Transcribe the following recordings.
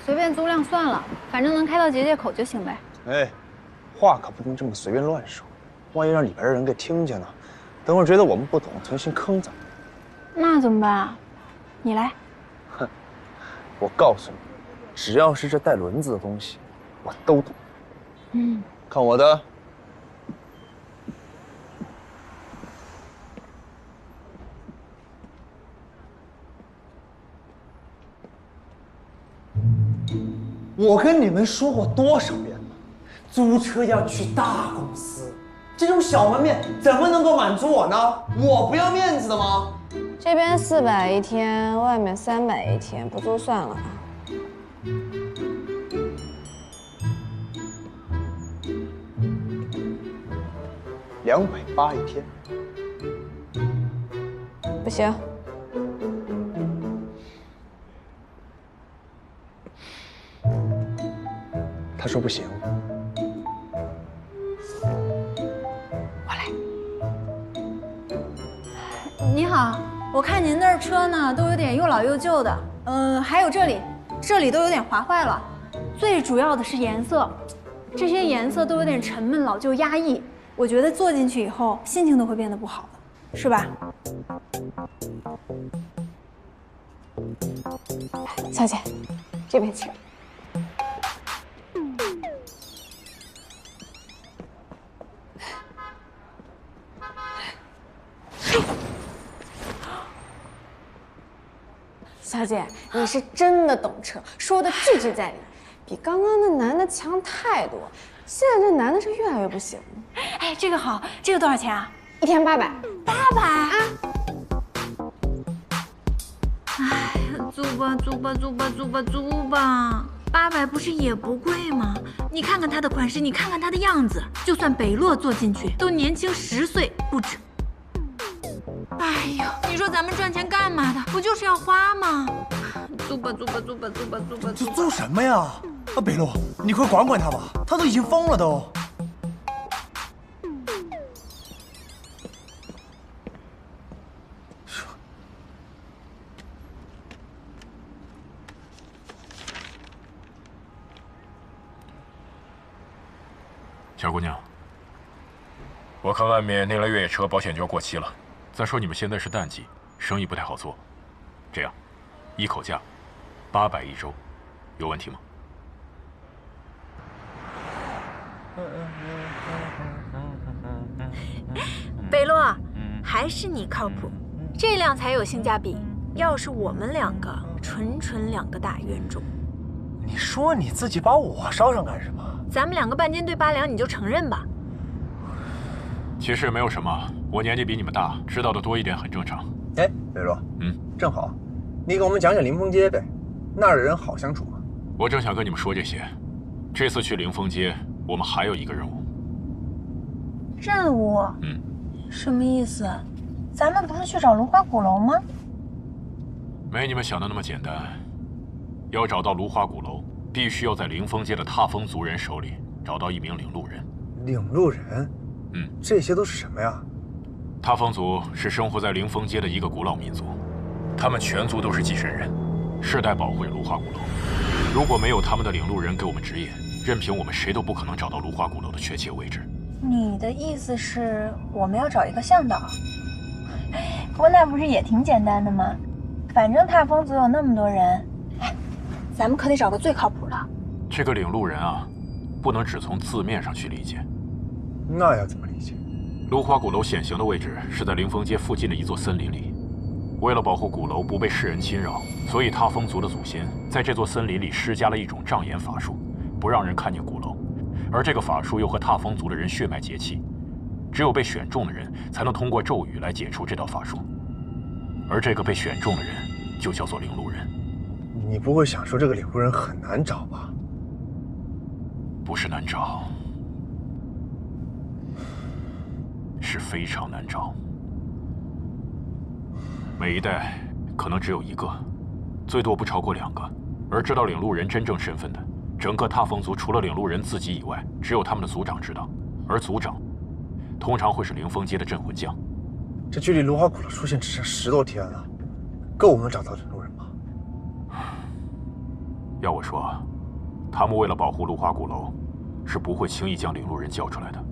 随便租辆算了，反正能开到结界口就行呗。哎，话可不能这么随便乱说，万一让里边的人给听见了，等会儿觉得我们不懂，存心坑咱们。那怎么办啊？你来。哼，我告诉你，只要是这带轮子的东西，我都懂。嗯，看我的。我跟你们说过多少遍了，租车要去大公司，这种小门面怎么能够满足我呢？我不要面子的吗？这边400一天，外面300一天，不租算了啊。280一天，不行。他说不行。我来。你好，我看您那儿车呢，都有点又老又旧的。还有这里都有点划坏了。最主要的是颜色，这些颜色都有点沉闷、老旧、压抑。我觉得坐进去以后，心情都会变得不好的，是吧？小姐，这边请。小姐，你是真的懂车，说的句句在理，比刚刚那男的强太多。现在这男的是越来越不行。哎，这个好，这个多少钱啊？1天800。800啊！哎，租吧，800不是也不贵吗？你看看他的款式，你看看他的样子，就算北洛坐进去，都年轻10岁不止。哎呦，你说咱们赚钱干嘛的？不就是要花吗？租吧。租什么呀？啊，北洛，你快管管他吧，他都已经疯了都。小姑娘，我看外面那辆越野车保险就要过期了。再说你们现在是淡季，生意不太好做。这样，一口价800一周，有问题吗？北洛，还是你靠谱，这辆才有性价比。要是我们2个，纯2个大冤种。你说你自己把我捎上干什么？咱们2个半斤对8两，你就承认吧。其实也没有什么，我年纪比你们大，知道的多一点很正常。哎，北洛，正好，你给我们讲讲临风街呗，那儿的人好相处吗？我正想跟你们说这些。这次去临风街，我们还有一个任务。任务？什么意思？咱们不是去找芦花鼓楼吗？没你们想的那么简单。要找到芦花鼓楼，必须要在临风街的踏风族人手里找到一名领路人。领路人？这些都是什么呀？踏风族是生活在临风街的一个古老民族，他们全族都是祭神人，世代保护芦花鼓楼。如果没有他们的领路人给我们指引，任凭我们谁都不可能找到芦花鼓楼的确切位置。你的意思是我们要找一个向导？不过那不是也挺简单的吗？反正踏风族有那么多人，咱们可得找个最靠谱的。这个领路人啊，不能只从字面上去理解。那要怎么理解？芦花鼓楼显形的位置是在临风街附近的一座森林里。为了保护鼓楼不被世人侵扰，所以踏风族的祖先在这座森林里施加了一种障眼法术，不让人看见鼓楼。而这个法术又和踏风族的人血脉结契，只有被选中的人才能通过咒语来解除这道法术。而这个被选中的人就叫做领路人。你不会想说这个领路人很难找吧？不是难找，是非常难找。每一代可能只有1个，最多不超过2个。而知道领路人真正身份的，整个踏风族除了领路人自己以外，只有他们的族长知道。而族长通常会是临风街的镇魂将。这距离芦花鼓楼出现只剩10多天了，够我们找到领路人吗？要我说，他们为了保护芦花鼓楼，是不会轻易将领路人交出来的。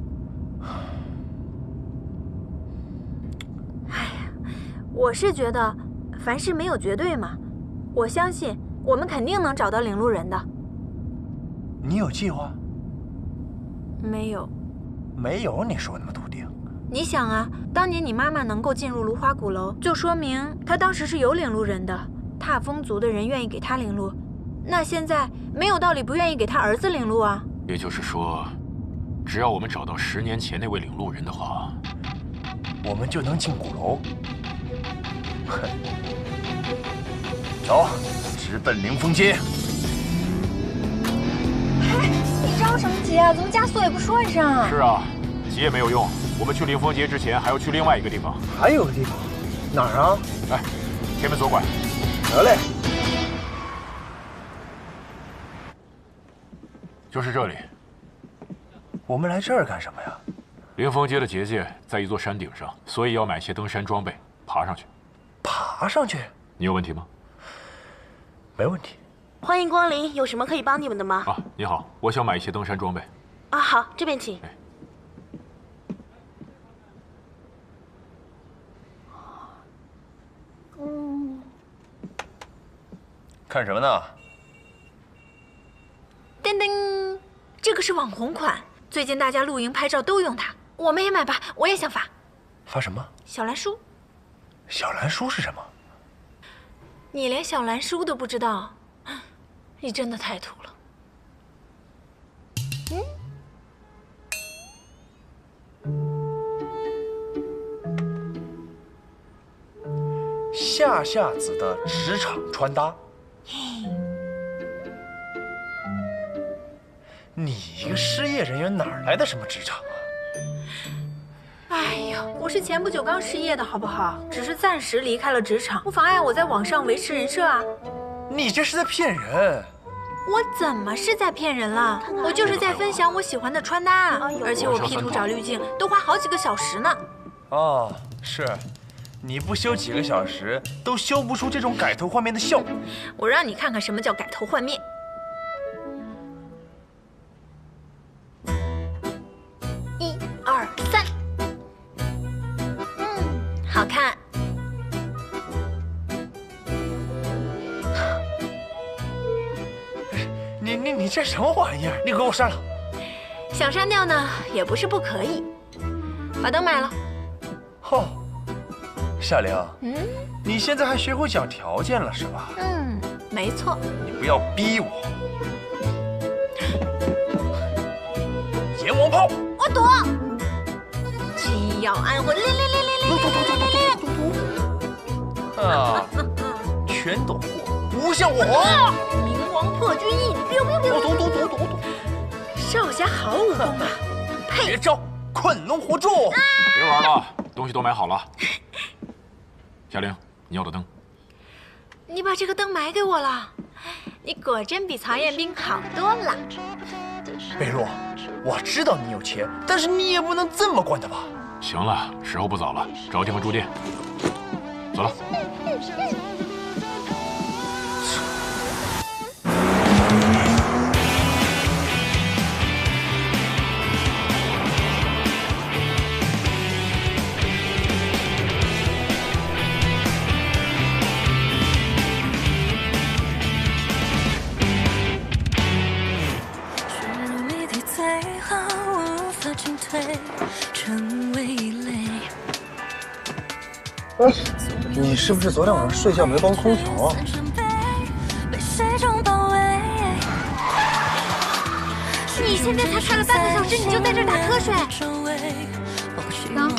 哎呀，我是觉得凡事没有绝对嘛，我相信我们肯定能找到领路人的。你有计划？没有。没有，你说那么笃定？你想啊，当年你妈妈能够进入芦花鼓楼，就说明她当时是有领路人的。踏风族的人愿意给她领路，那现在没有道理不愿意给她儿子领路啊。也就是说，只要我们找到10年前那位领路人的话，我们就能进鼓楼。哼，走，直奔凌风街。你着什么急啊？怎么加速也不说一声？是啊，急也没有用。我们去凌风街之前还要去另外一个地方。还有个地方，哪儿啊？哎，前面左拐。得嘞。就是这里。我们来这儿干什么呀？凌风街的结界在一座山顶上，所以要买些登山装备，爬上去。爬上去？你有问题吗？没问题。欢迎光临，有什么可以帮你们的吗？啊，你好，我想买一些登山装备。啊，好，这边请。看什么呢？噔噔，这个是网红款，最近大家露营拍照都用它，我们也买吧，我也想发。发什么？小蓝书。小蓝书是什么？你连小蓝书都不知道，你真的太土了。夏夏子的职场穿搭。你一个失业人员哪儿来的什么职场啊？哎呀，我是前不久刚失业的好不好？只是暂时离开了职场，不妨碍我在网上维持人设啊。你这是在骗人！我怎么是在骗人了？我就是在分享我喜欢的穿搭啊！而且我 P 图找滤镜都花好几个小时呢。哦，是，你不修几个小时都修不出这种改头换面的效果。我让你看看什么叫改头换面。1、2、3，好看。你这什么玩意儿？你给我删了！想删掉呢，也不是不可以。把灯买了。哦，夏玲，你现在还学会讲条件了是吧？没错。你不要逼我。阎王炮，我躲。鸡要安魂，啊，全躲过，不像我。冥王破军印，躲。少侠好武功啊！呸！绝招困龙活捉。别玩了，东西都买好了。夏玲，你要的灯。你把这个灯买给我了，你果真比曹彦斌好多了。贝洛，我知道你有钱，但是你也不能这么惯他吧？行了，时候不早了，找个地方住店。走了。哎，你是不是昨天晚上睡觉没关空调啊？你现在才开了半个小时，你就在这打瞌睡？喏，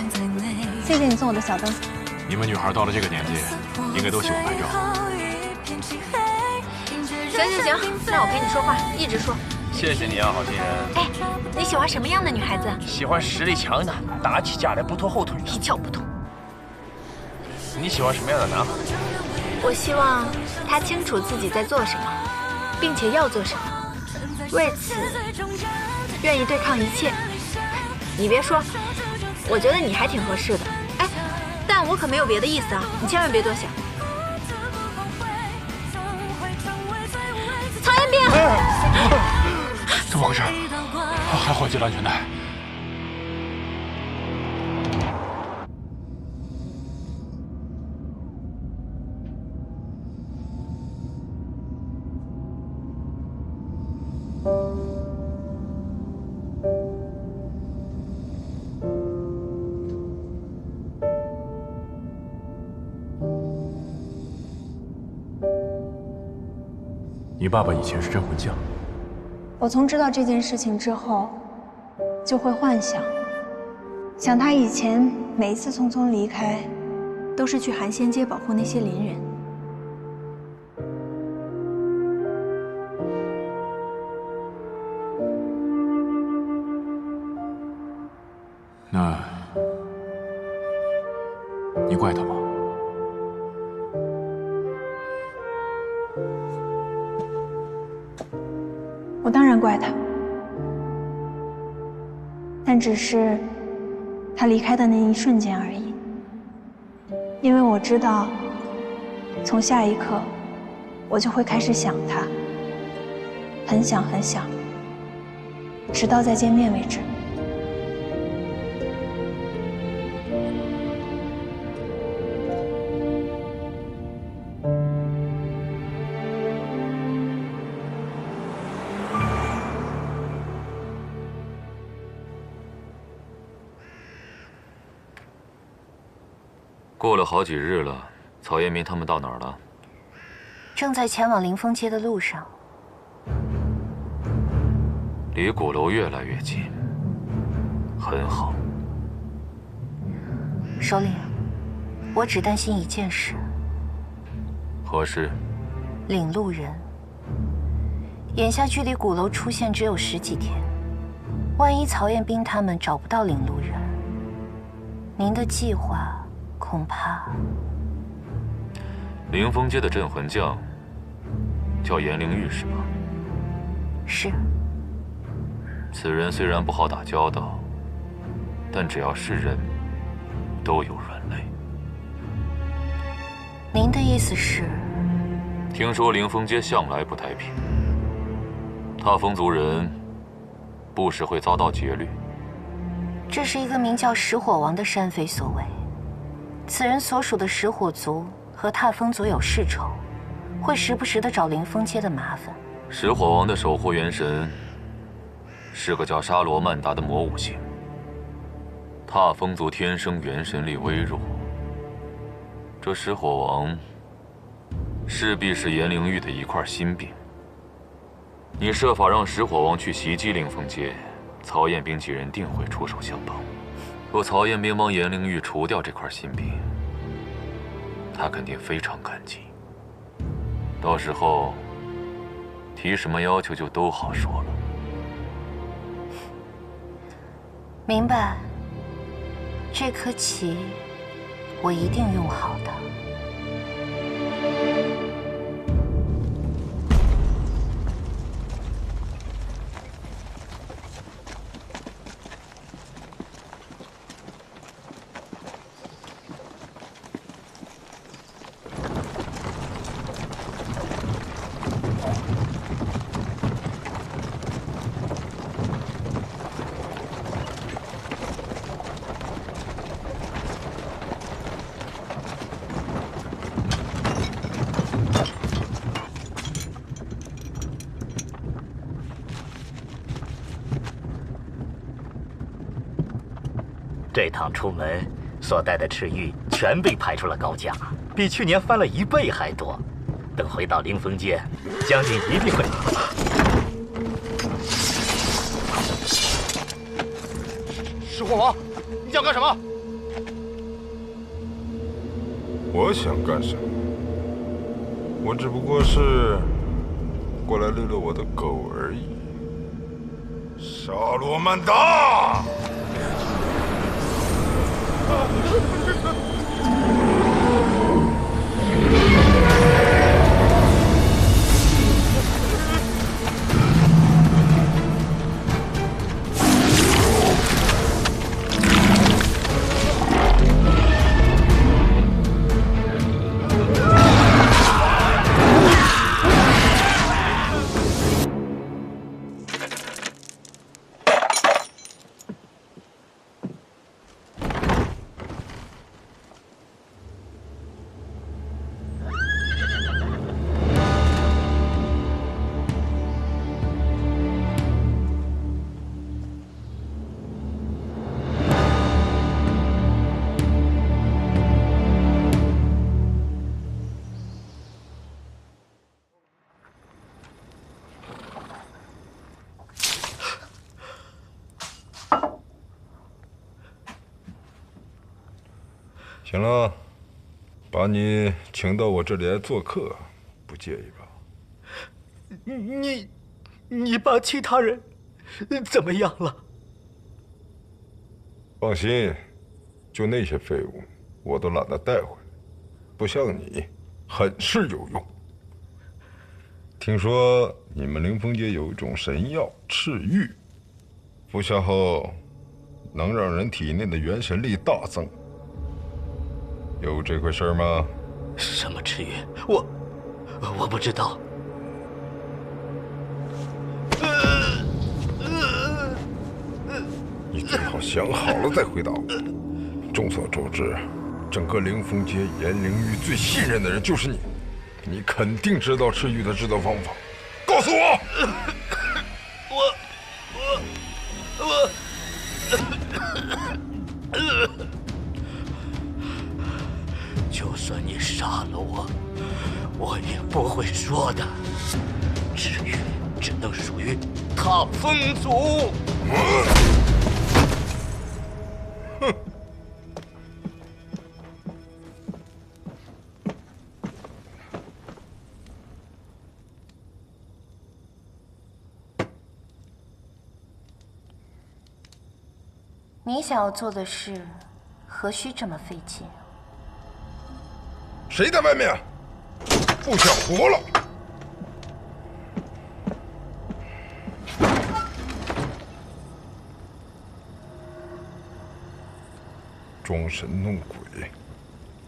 谢谢你送我的小灯。你们女孩到了这个年纪，应该都喜欢拍照。行，那我陪你说话，一直说。谢谢你啊，好心人。哎，你喜欢什么样的女孩子？喜欢实力强的，打起架来不拖后腿的。一窍不通。你喜欢什么样的男孩？我希望他清楚自己在做什么，并且要做什么，为此愿意对抗一切。你别说，我觉得你还挺合适的。哎，但我可没有别的意思啊，你千万别多想。曹彦怎么回事？还好系了安全带。你爸爸以前是镇魂将。我从知道这件事情之后，就会幻想，想他以前每一次匆匆离开，都是去寒仙街保护那些邻人。那，你怪他吗？我当然怪他，但只是他离开的那一瞬间而已。因为我知道，从下一刻，我就会开始想他，很想很想，直到再见面为止。过了好几日了，曹彦斌他们到哪儿了？正在前往临风街的路上。离鼓楼越来越近，很好。首领，我只担心一件事。何事？领路人。眼下距离鼓楼出现只有10几天，万一曹彦斌他们找不到领路人，您的计划恐怕……临风街的镇魂将叫颜灵玉是吗？是。此人虽然不好打交道，但只要是人，都有软肋。您的意思是？听说临风街向来不太平，踏风族人不时会遭到劫掠。这是一个名叫石火王的山匪所为。此人所属的石火族和踏风族有世仇，会时不时的找临风街的麻烦。石火王的守护元神是个叫沙罗曼达的魔武星。踏风族天生元神力微弱，这石火王势必是颜灵玉的一块心病。你设法让石火王去袭击临风街，曹彦斌几人定会出手相帮。若曹彦斌帮颜灵玉除掉这块心病，他肯定非常感激。到时候提什么要求就都好说了。明白。这颗棋，我一定用好的。这趟出门所带的赤玉全被排出了高价，比去年翻了1倍还多。等回到临风街，将军一定会。石火王，你想干什么？我想干什么？我只不过是过来遛遛我的狗而已。沙罗曼达！行了，把你请到我这里来做客，不介意吧？你把其他人怎么样了？放心，就那些废物，我都懒得带回来，不像你，很是有用。听说你们灵峰街有一种神药赤玉，服下后能让人体内的元神力大增。有这回事吗？什么赤玉？我不知道。你最好想好了再回答我。众所周知，整个灵峰街颜灵玉最信任的人就是你，你肯定知道赤玉的制造方法，告诉我。就算你杀了我，我也不会说的。赤玉只能属于踏风族。哼！你想要做的事，何须这么费劲？谁在外面？不想活了？装神弄鬼，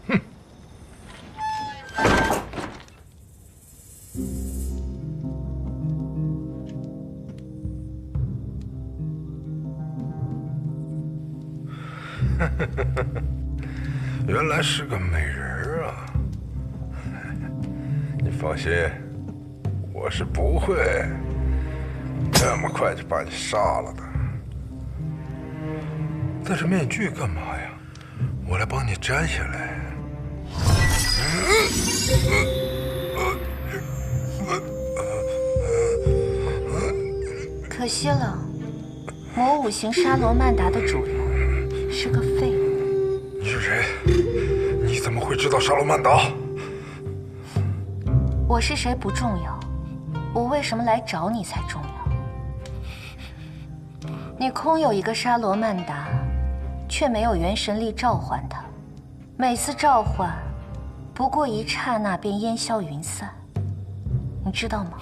哼！原来是个美人啊！你放心，我是不会这么快就把你杀了的。戴着面具干嘛呀？我来帮你摘下来。可惜了，魔五行沙罗曼达的主人是个废物。你是谁？你怎么会知道沙罗曼达？我是谁不重要，我为什么来找你才重要。你空有一个沙罗曼达，却没有元神力召唤它，每次召唤不过一刹那便烟消云散。你知道吗？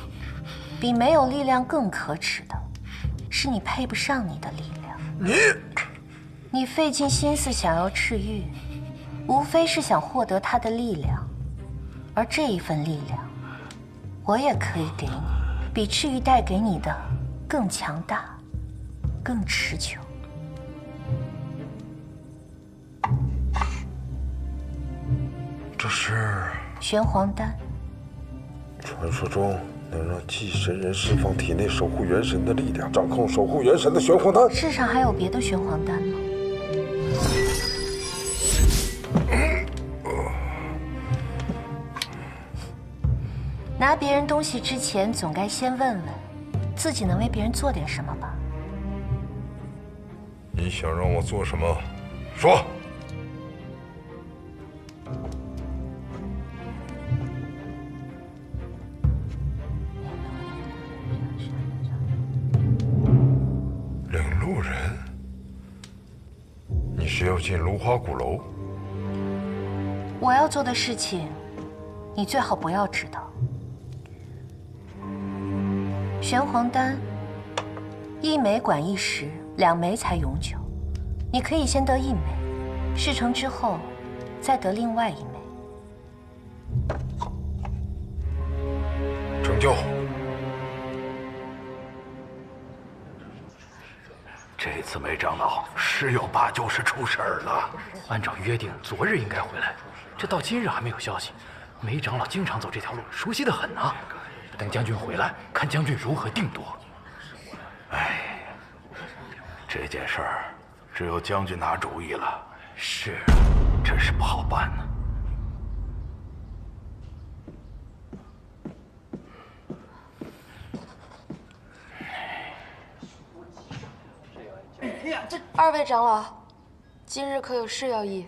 比没有力量更可耻的，是你配不上你的力量。你费尽心思想要赤玉，无非是想获得它的力量，而这一份力量，我也可以给你，比赤玉带给你的更强大、更持久。这是玄黄丹，传说中能让祭神人释放体内守护元神的力量，掌控守护元神的玄黄丹。世上还有别的玄黄丹吗？拿别人东西之前，总该先问问自己能为别人做点什么吧。你想让我做什么？说。领路人，你是要进芦花鼓楼？我要做的事情，你最好不要知道。玄黄丹，一枚管一时，2枚才永久。你可以先得1枚，事成之后再得另外1枚。成就。这次梅长老十有8九是出事儿了。按照约定，昨日应该回来，这到今日还没有消息。梅长老经常走这条路，熟悉得很啊。等将军回来，看将军如何定夺。哎，这件事儿只有将军拿主意了。是，真是不好办呢。2位长老，今日可有事要议？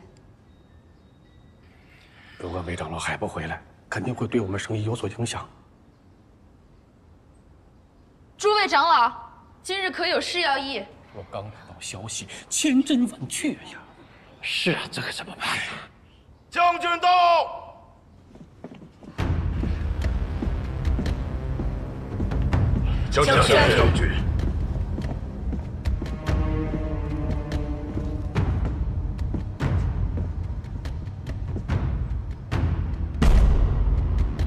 得梅长老还不回来，肯定会对我们生意有所影响。诸位长老，今日可有事要议？我刚拿到消息，千真万确呀。是啊，这可怎么办呀？将军到。将军。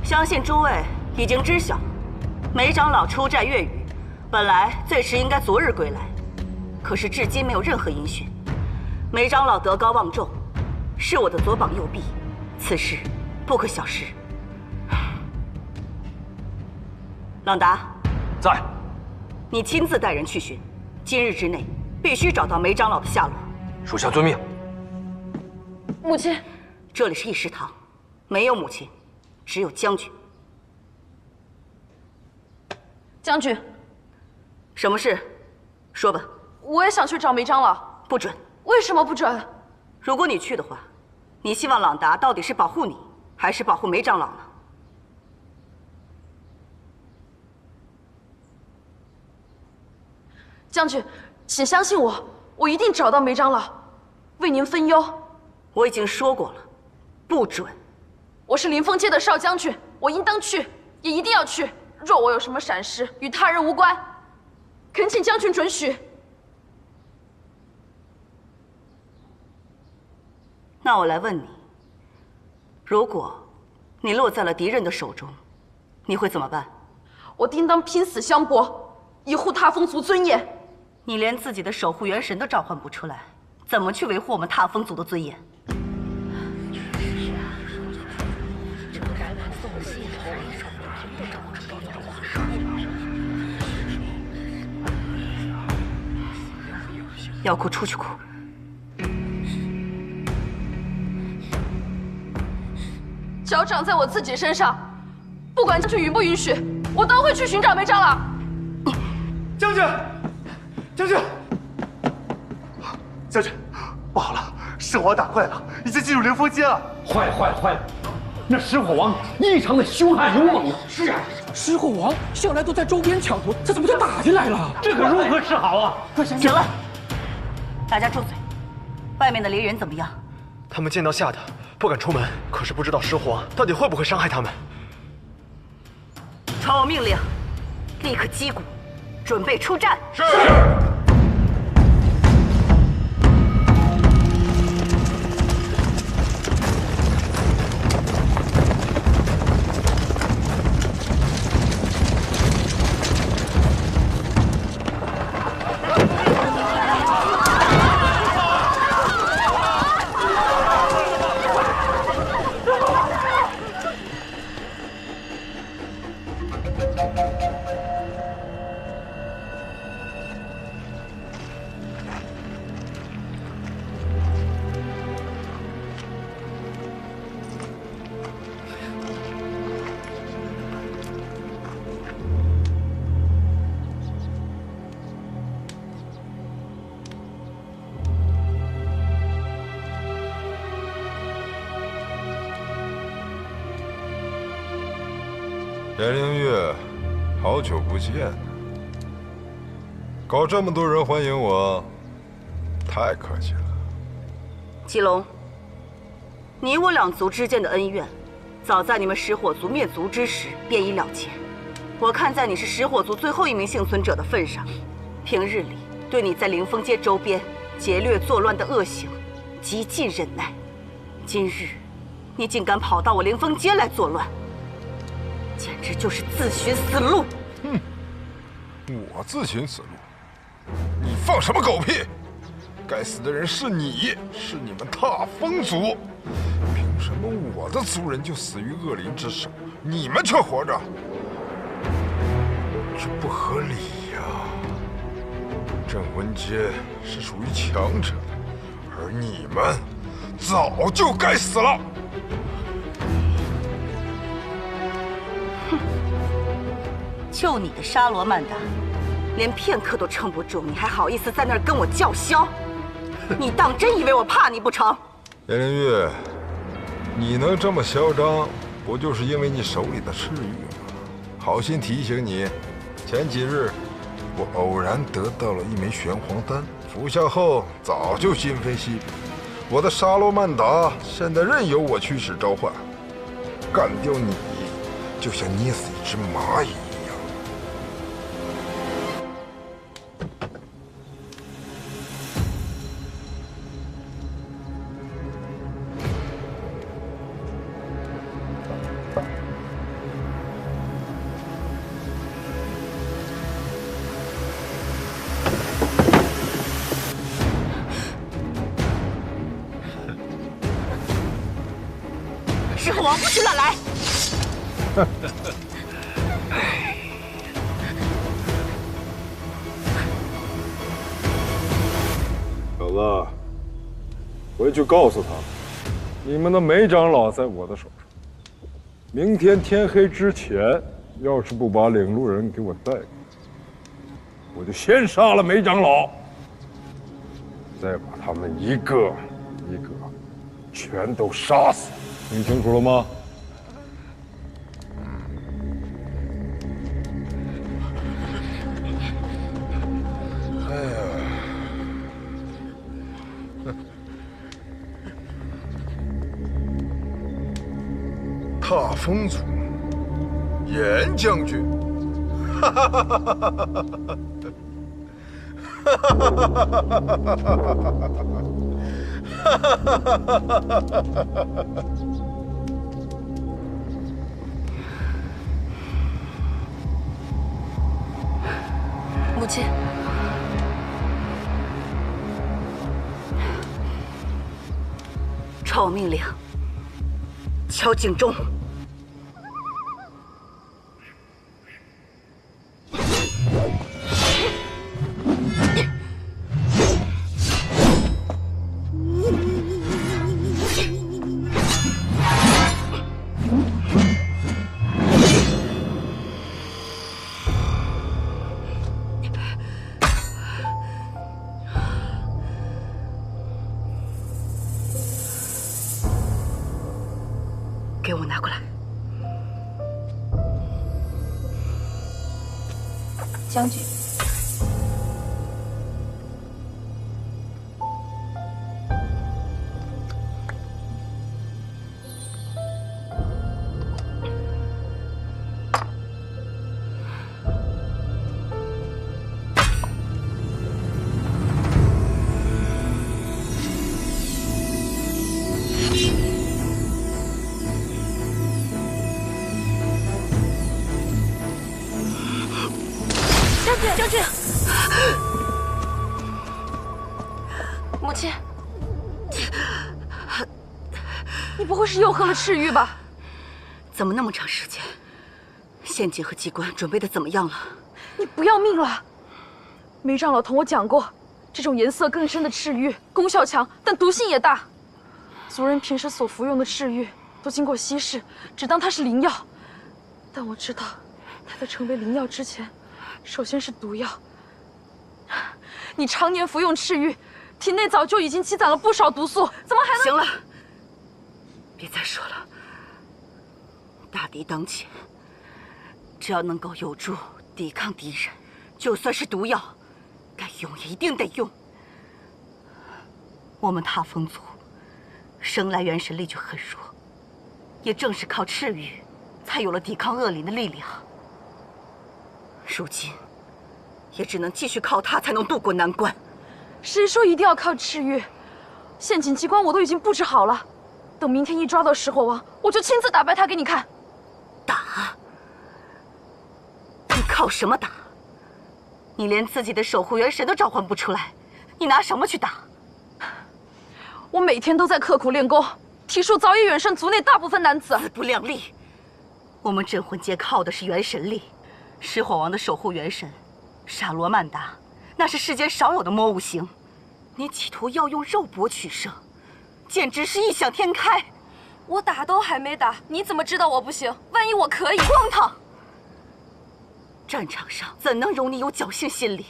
相信诸位已经知晓，梅长老出寨越狱，本来最迟应该昨日归来，可是至今没有任何音讯。梅长老德高望重，是我的左膀右臂，此事不可小视。朗达，在。你亲自带人去寻，今日之内必须找到梅长老的下落。属下遵命。母亲，这里是议事堂，没有母亲，只有将军。将军，什么事？说吧。我也想去找梅长老。不准。为什么不准？如果你去的话，你希望朗达到底是保护你，还是保护梅长老呢？将军，请相信我，我一定找到梅长老，为您分忧。我已经说过了，不准。我是临风街的少将军，我应当去，也一定要去。若我有什么闪失，与他人无关，恳请将军准许。那我来问你，如果你落在了敌人的手中，你会怎么办？我定当拼死相搏，以护踏风族尊严。你连自己的守护元神都召唤不出来，怎么去维护我们踏风族的尊严？要哭出去哭。脚长在我自己身上，不管将军允不允许，我都会去寻找梅长老。将军，将军，将军，不好了，狮火王打过来了，已经进入灵风街了。坏了，坏了，坏了！那狮火王异常的凶悍勇猛啊！是啊，狮火王向来都在周边抢夺，这怎么就打进来了？这可如何是好啊！快行了，大家住嘴！外面的猎人怎么样？他们见到吓得不敢出门，可是不知道狮火王到底会不会伤害他们。传我命令，立刻击鼓，准备出战。是。颜灵月，好久不见呢。搞这么多人欢迎我，太客气了。祁隆，你我两族之间的恩怨，早在你们食火族灭族之时便已了结。我看在你是食火族最后一名幸存者的份上，平日里对你在灵风街周边劫掠作乱的恶行极尽忍耐。今日，你竟敢跑到我灵风街来作乱！简直就是自寻死路！哼，我自寻死路？你放什么狗屁！该死的人是你，是你们踏风族，凭什么我的族人就死于恶灵之手，你们却活着？这不合理呀！镇魂街是属于强者的，而你们早就该死了。就你的沙罗曼达，连片刻都撑不住，你还好意思在那儿跟我叫嚣？你当真以为我怕你不成？颜灵月，你能这么嚣张，不就是因为你手里的赤玉吗？好心提醒你，前几日我偶然得到了一枚玄黄丹，服下后早就今非昔比。我的沙罗曼达现在任由我驱使召唤，干掉你就像捏死一只蚂蚁一样。石虎王不许乱来！小子，回去告诉他，你们的梅长老在我的手上。明天天黑之前，要是不把领路人给我带过来，我就先杀了梅长老，再把他们一个一个全都杀死。听清楚了吗？哎呀，踏风族严将军，哈哈哈哈哈哈！母亲，传我命令，敲警钟。给我拿过来。将军，将军，母亲，你不会是又喝了赤玉吧？怎么那么长时间？陷阱和机关准备的怎么样了？你不要命了！梅长老同我讲过，这种颜色更深的赤玉功效强，但毒性也大。族人平时所服用的赤玉都经过稀释，只当它是灵药。但我知道，它在成为灵药之前，首先是毒药。你常年服用赤玉，体内早就已经积攒了不少毒素，怎么还能……行了，别再说了。大敌当前，只要能够有助抵抗敌人，就算是毒药，该用也一定得用。我们踏风族生来元神力就很弱，也正是靠赤玉，才有了抵抗恶灵的力量。如今，也只能继续靠它才能渡过难关。谁说一定要靠赤玉？陷阱机关我都已经布置好了，等明天一抓到石火王，我就亲自打败他给你看。打？你靠什么打？你连自己的守护元神都召唤不出来，你拿什么去打？我每天都在刻苦练功，体术早已远胜族内大部分男子。自不量力！我们镇魂界靠的是元神力，石火王的守护元神沙罗曼达，那是世间少有的魔物型。你企图要用肉搏取胜，简直是异想天开。我打都还没打，你怎么知道我不行？万一我可以？荒唐！战场上怎能容你有侥幸心理？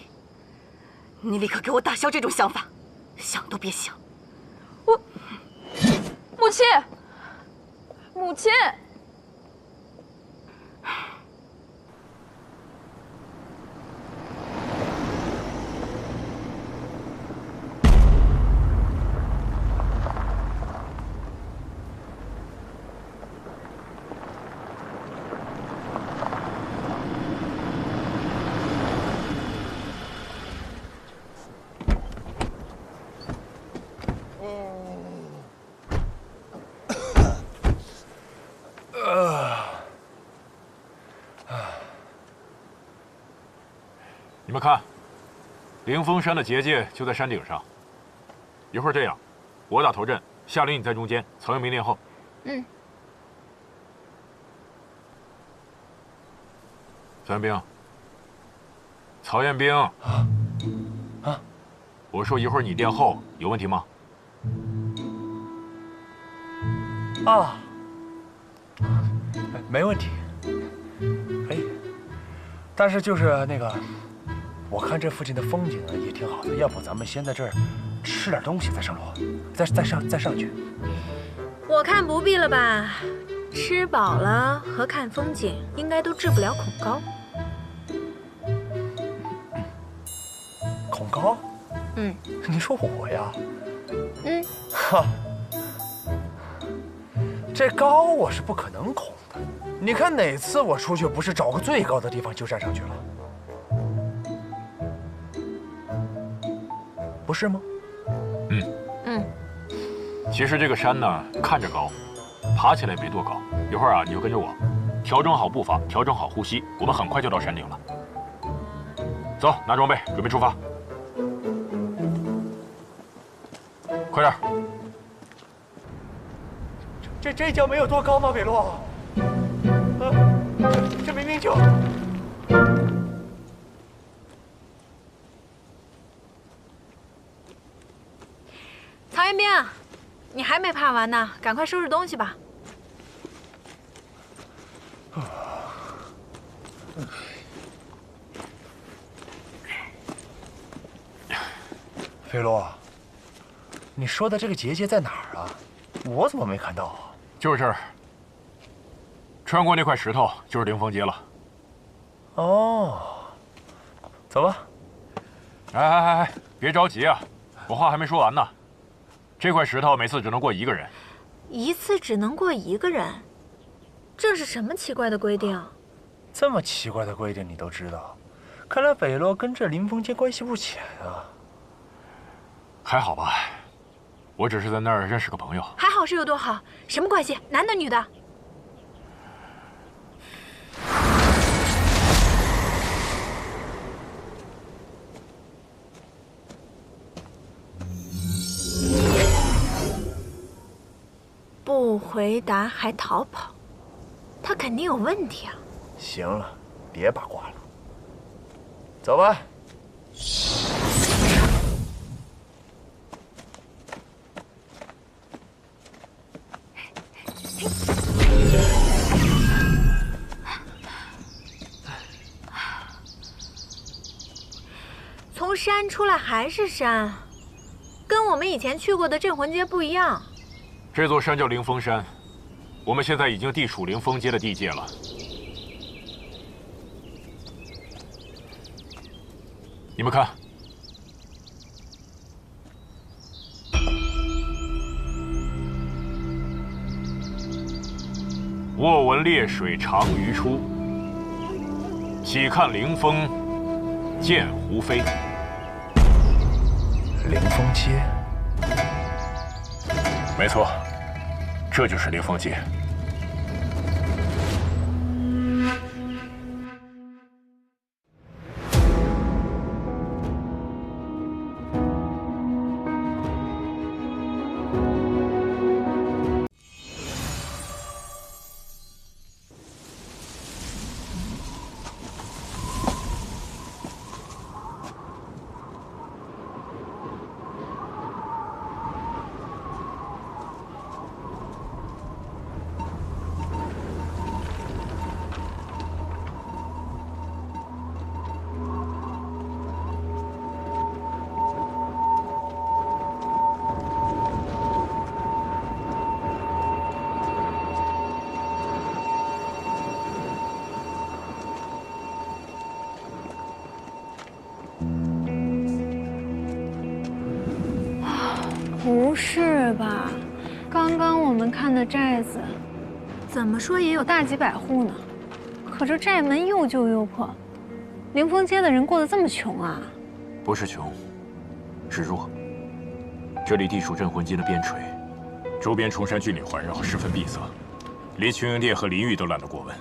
你立刻给我打消这种想法，想都别想！母亲，母亲。你们看，灵峰山的结界就在山顶上。一会儿这样，我打头阵，夏琳你在中间，曹彦明殿后。嗯。曹彦兵，曹彦兵啊！我说一会儿你殿后，有问题吗？啊，没问题。哎，但是就是那个。 我看这附近的风景也挺好的，要不咱们先在这儿吃点东西再上楼，再上去。我看不必了吧，吃饱了和看风景应该都治不了恐高。恐高？嗯，你说我呀？嗯，哈，这高我是不可能恐的。你看哪次我出去不是找个最高的地方就站上去了？ 不是吗？嗯。其实这个山呢，看着高，爬起来没多高。一会儿啊，你就跟着我，调整好步伐，调整好呼吸，我们很快就到山顶了。走，拿装备，准备出发。快点！这叫没有多高吗，北洛？这明明就……曹彦兵，你还没爬完呢，赶快收拾东西吧。飞洛，你说的这个结界在哪儿啊？我怎么没看到啊？就是这儿，穿过那块石头就是灵峰街了。哦，走吧。哎，别着急啊，我话还没说完呢。这块石头每次只能过一个人，一次只能过一个人，这是什么奇怪的规定？这么奇怪的规定你都知道，看来北洛跟这灵峰街关系不浅啊。还好吧，我只是在那儿认识个朋友。还好是有多好？什么关系？男的女的？不回答还逃跑，他肯定有问题啊！行了，别八卦了，走吧。从山出来还是山，跟我们以前去过的镇魂街不一样。这座山叫灵峰山，我们现在已经地处灵峰街的地界了。你们看，卧闻烈水长鱼出，喜看灵峰见狐飞。灵峰街。 没错，这就是灵峰街。不是吧？刚刚我们看的寨子，怎么说也有大几百户呢，可这寨门又旧又破，凌风街的人过得这么穷啊？不是穷，是弱。这里地处镇魂街的边陲，周边崇山峻岭环绕，十分闭塞，连群英殿和林域都懒得过问，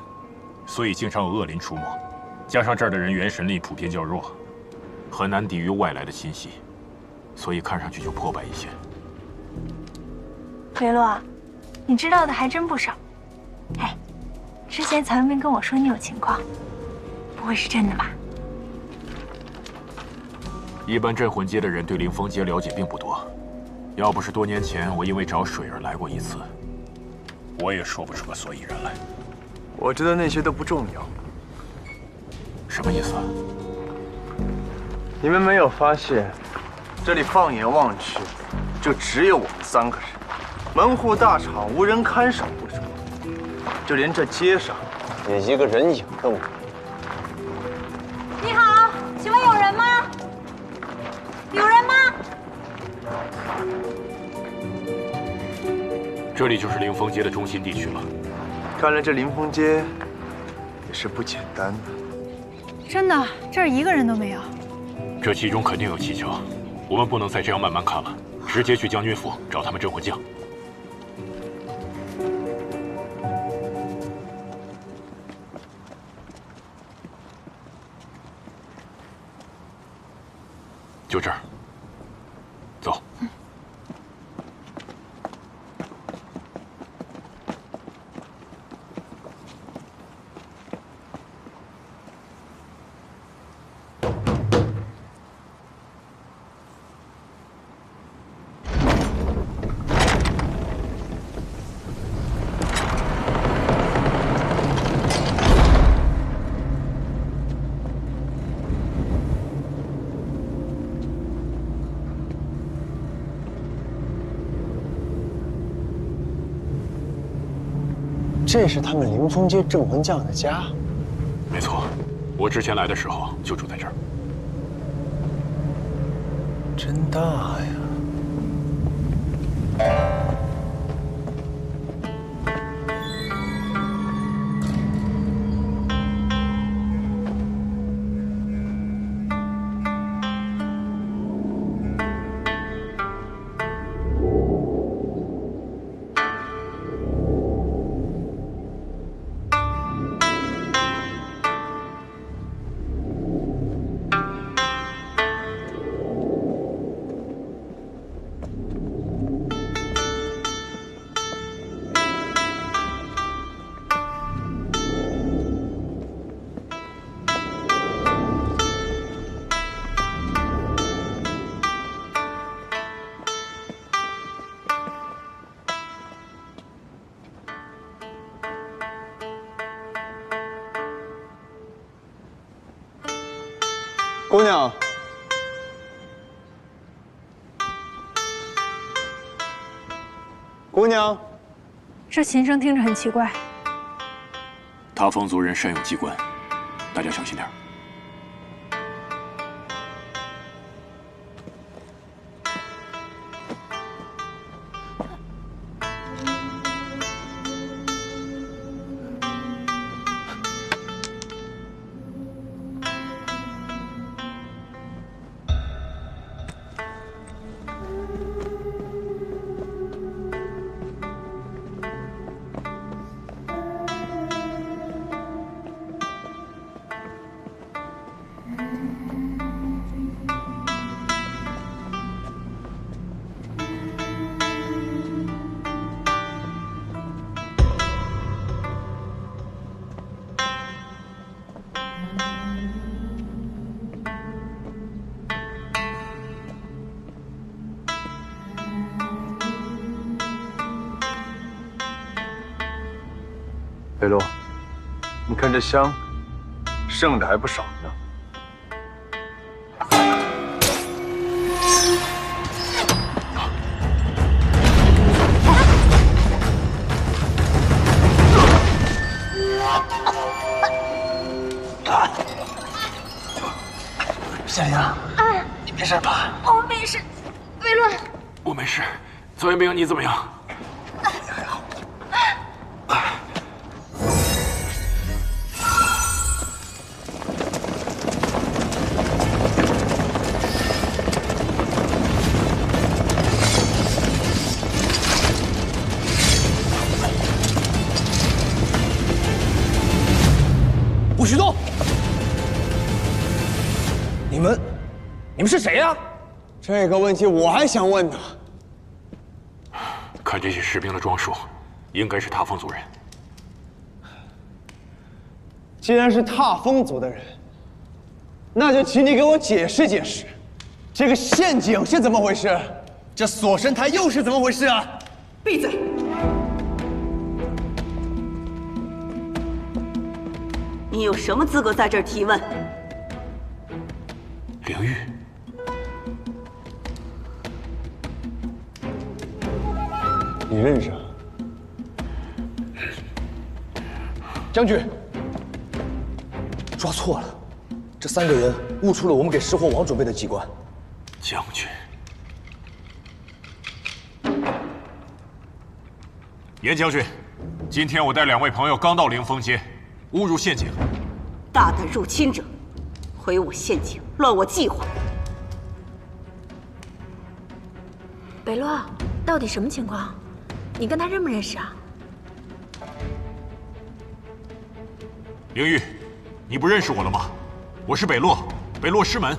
所以经常有恶灵出没。加上这儿的人元神力普遍较弱，很难抵御外来的侵袭，所以看上去就破败一些。雷洛，你知道的还真不少。哎，之前曹云明跟我说你有情况，不会是真的吧？一般镇魂街的人对凌风街了解并不多，要不是多年前我因为找水而来过一次，我也说不出个所以然来。我知道那些都不重要。什么意思？你们没有发现，这里放眼望去，就只有我们3个人，门户大敞，无人看守不说，就连这街上也一个人影都没有。你好，请问有人吗？有人吗？这里就是凌风街的中心地区了。看来这凌风街也是不简单的。真的，这儿一个人都没有。这其中肯定有蹊跷，我们不能再这样慢慢看了，直接去将军府找他们镇魂将。就这儿，走。这是他们凌风街镇魂将的家。没错，我之前来的时候就住在这儿。真大呀！姑娘，姑娘，这琴声听着很奇怪。他风族人善用机关，大家小心点。雷洛，你看这香，剩的还不少呢。夏玲，你没事吧？我没事，魏论，我没事，曹元兵，你怎么样？还好。不许动！你们是谁呀？这个问题我还想问呢。看这些士兵的装束，应该是踏风族人。既然是踏风族的人，那就请你给我解释解释，这个陷阱是怎么回事？这锁神台又是怎么回事啊？闭嘴！你有什么资格在这儿提问？灵玉，你认识啊？将军，抓错了，这3个人误出了我们给石火王准备的机关。将军，严将军，今天我带2位朋友刚到灵峰街，误入陷阱。大胆入侵者，毁我陷阱，乱我计划。北洛，到底什么情况？你跟他认不认识啊？灵玉，你不认识我了吗？我是北洛，北洛师门。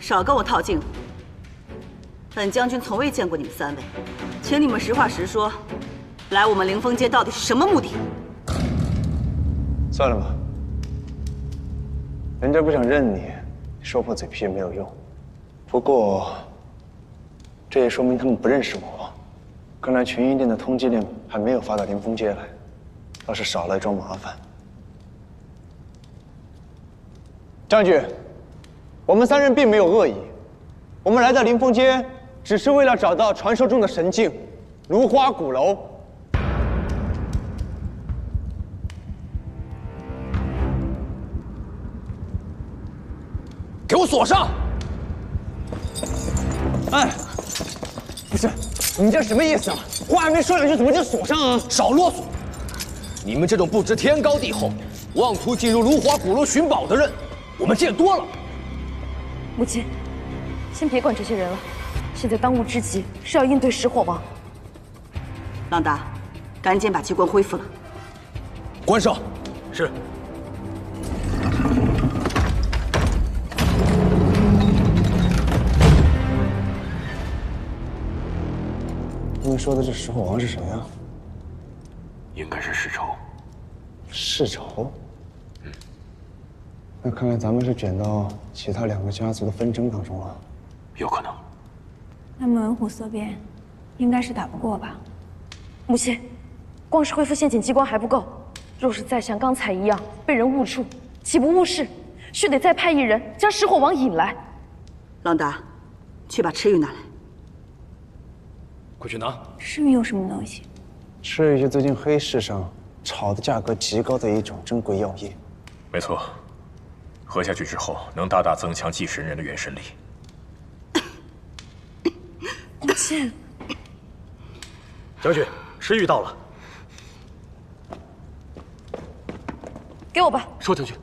少跟我套近乎。本将军从未见过你们3位，请你们实话实说，来我们灵峰街到底是什么目的？算了吧，人家不想认你，说破嘴皮也没有用。不过，这也说明他们不认识我。看来群英殿的通缉令还没有发到灵峰街来，倒是少了一桩麻烦。将军，我们3人并没有恶意，我们来到灵峰街，只是为了找到传说中的神镜——芦花鼓楼。给我锁上！哎，不是，你这什么意思啊？话还没说两句，怎么就锁上啊？少啰嗦！你们这种不知天高地厚、妄图进入芦花鼓楼寻宝的人，我们见多了。母亲，先别管这些人了，现在当务之急是要应对石火王。朗达，赶紧把机关恢复了。关上。是。他们说的这石火王是谁啊？应该是世仇。世仇？那看来咱们是卷到其他2个家族的纷争当中了。有可能。那么文虎色变，应该是打不过吧？母亲，光是恢复陷阱机关还不够，若是再像刚才一样被人误触，岂不误事？须得再派1人将石火王引来。朗达，去把赤玉拿来。快去拿。赤玉有什么东西？赤玉是最近黑市上炒的价格极高的一种珍贵药液。没错，喝下去之后能大大增强祭神人的元神力。母亲，将军，赤玉到了。给我吧。收将军。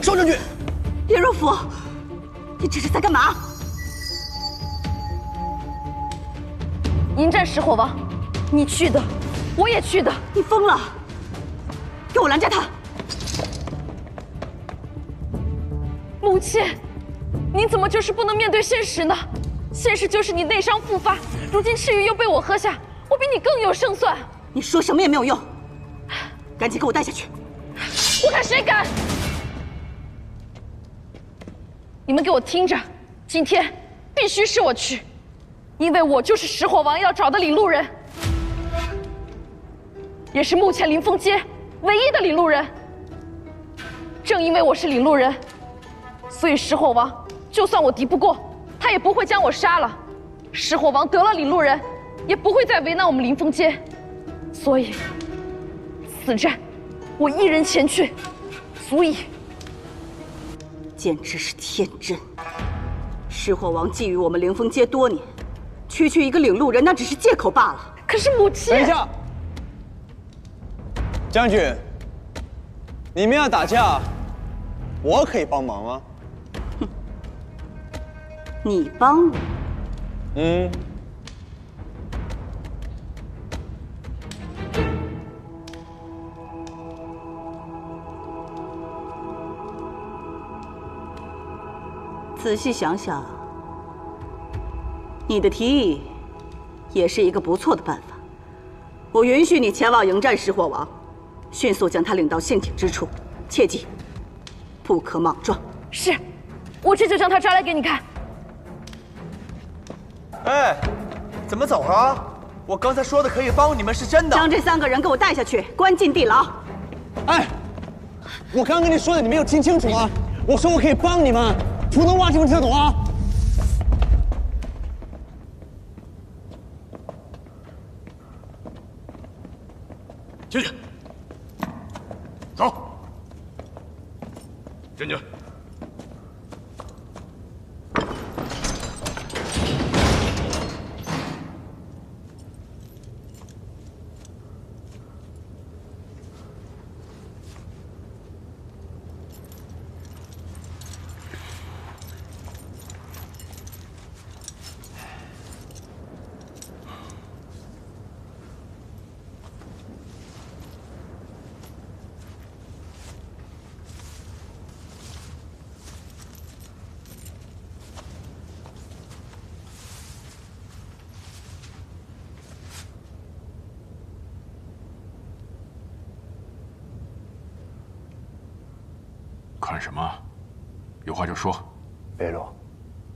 少将军，叶若甫，你这是在干嘛？迎战石火王，你去的，我也去的。你疯了！给我拦着他！母亲，你怎么就是不能面对现实呢？现实就是你内伤复发，如今赤玉又被我喝下，我比你更有胜算。你说什么也没有用，赶紧给我带下去！我看谁敢！你们给我听着，今天必须是我去，因为我就是石火王要找的领路人，也是目前灵峰街唯一的领路人。正因为我是领路人，所以石火王就算我敌不过，他也不会将我杀了。石火王得了领路人，也不会再为难我们灵峰街。所以此战我一人前去，足矣。简直是天真！狮火王觊觎我们凌风街多年，区区一个领路人，那只是借口罢了。可是母亲，等一下，将军，你们要打架，我可以帮忙吗？哼，你帮我？嗯。仔细想想，你的提议也是一个不错的办法。我允许你前往迎战狮火王，迅速将他领到陷阱之处，切记不可莽撞。是，我这就将他抓来给你看。哎，怎么走啊？我刚才说的可以帮你们是真的。将这3个人给我带下去，关进地牢。哎，我刚跟你说的，你没有听清楚吗？我说我可以帮你们。普通话听不听得懂啊？进去，走，进去。看什么？有话就说。北洛，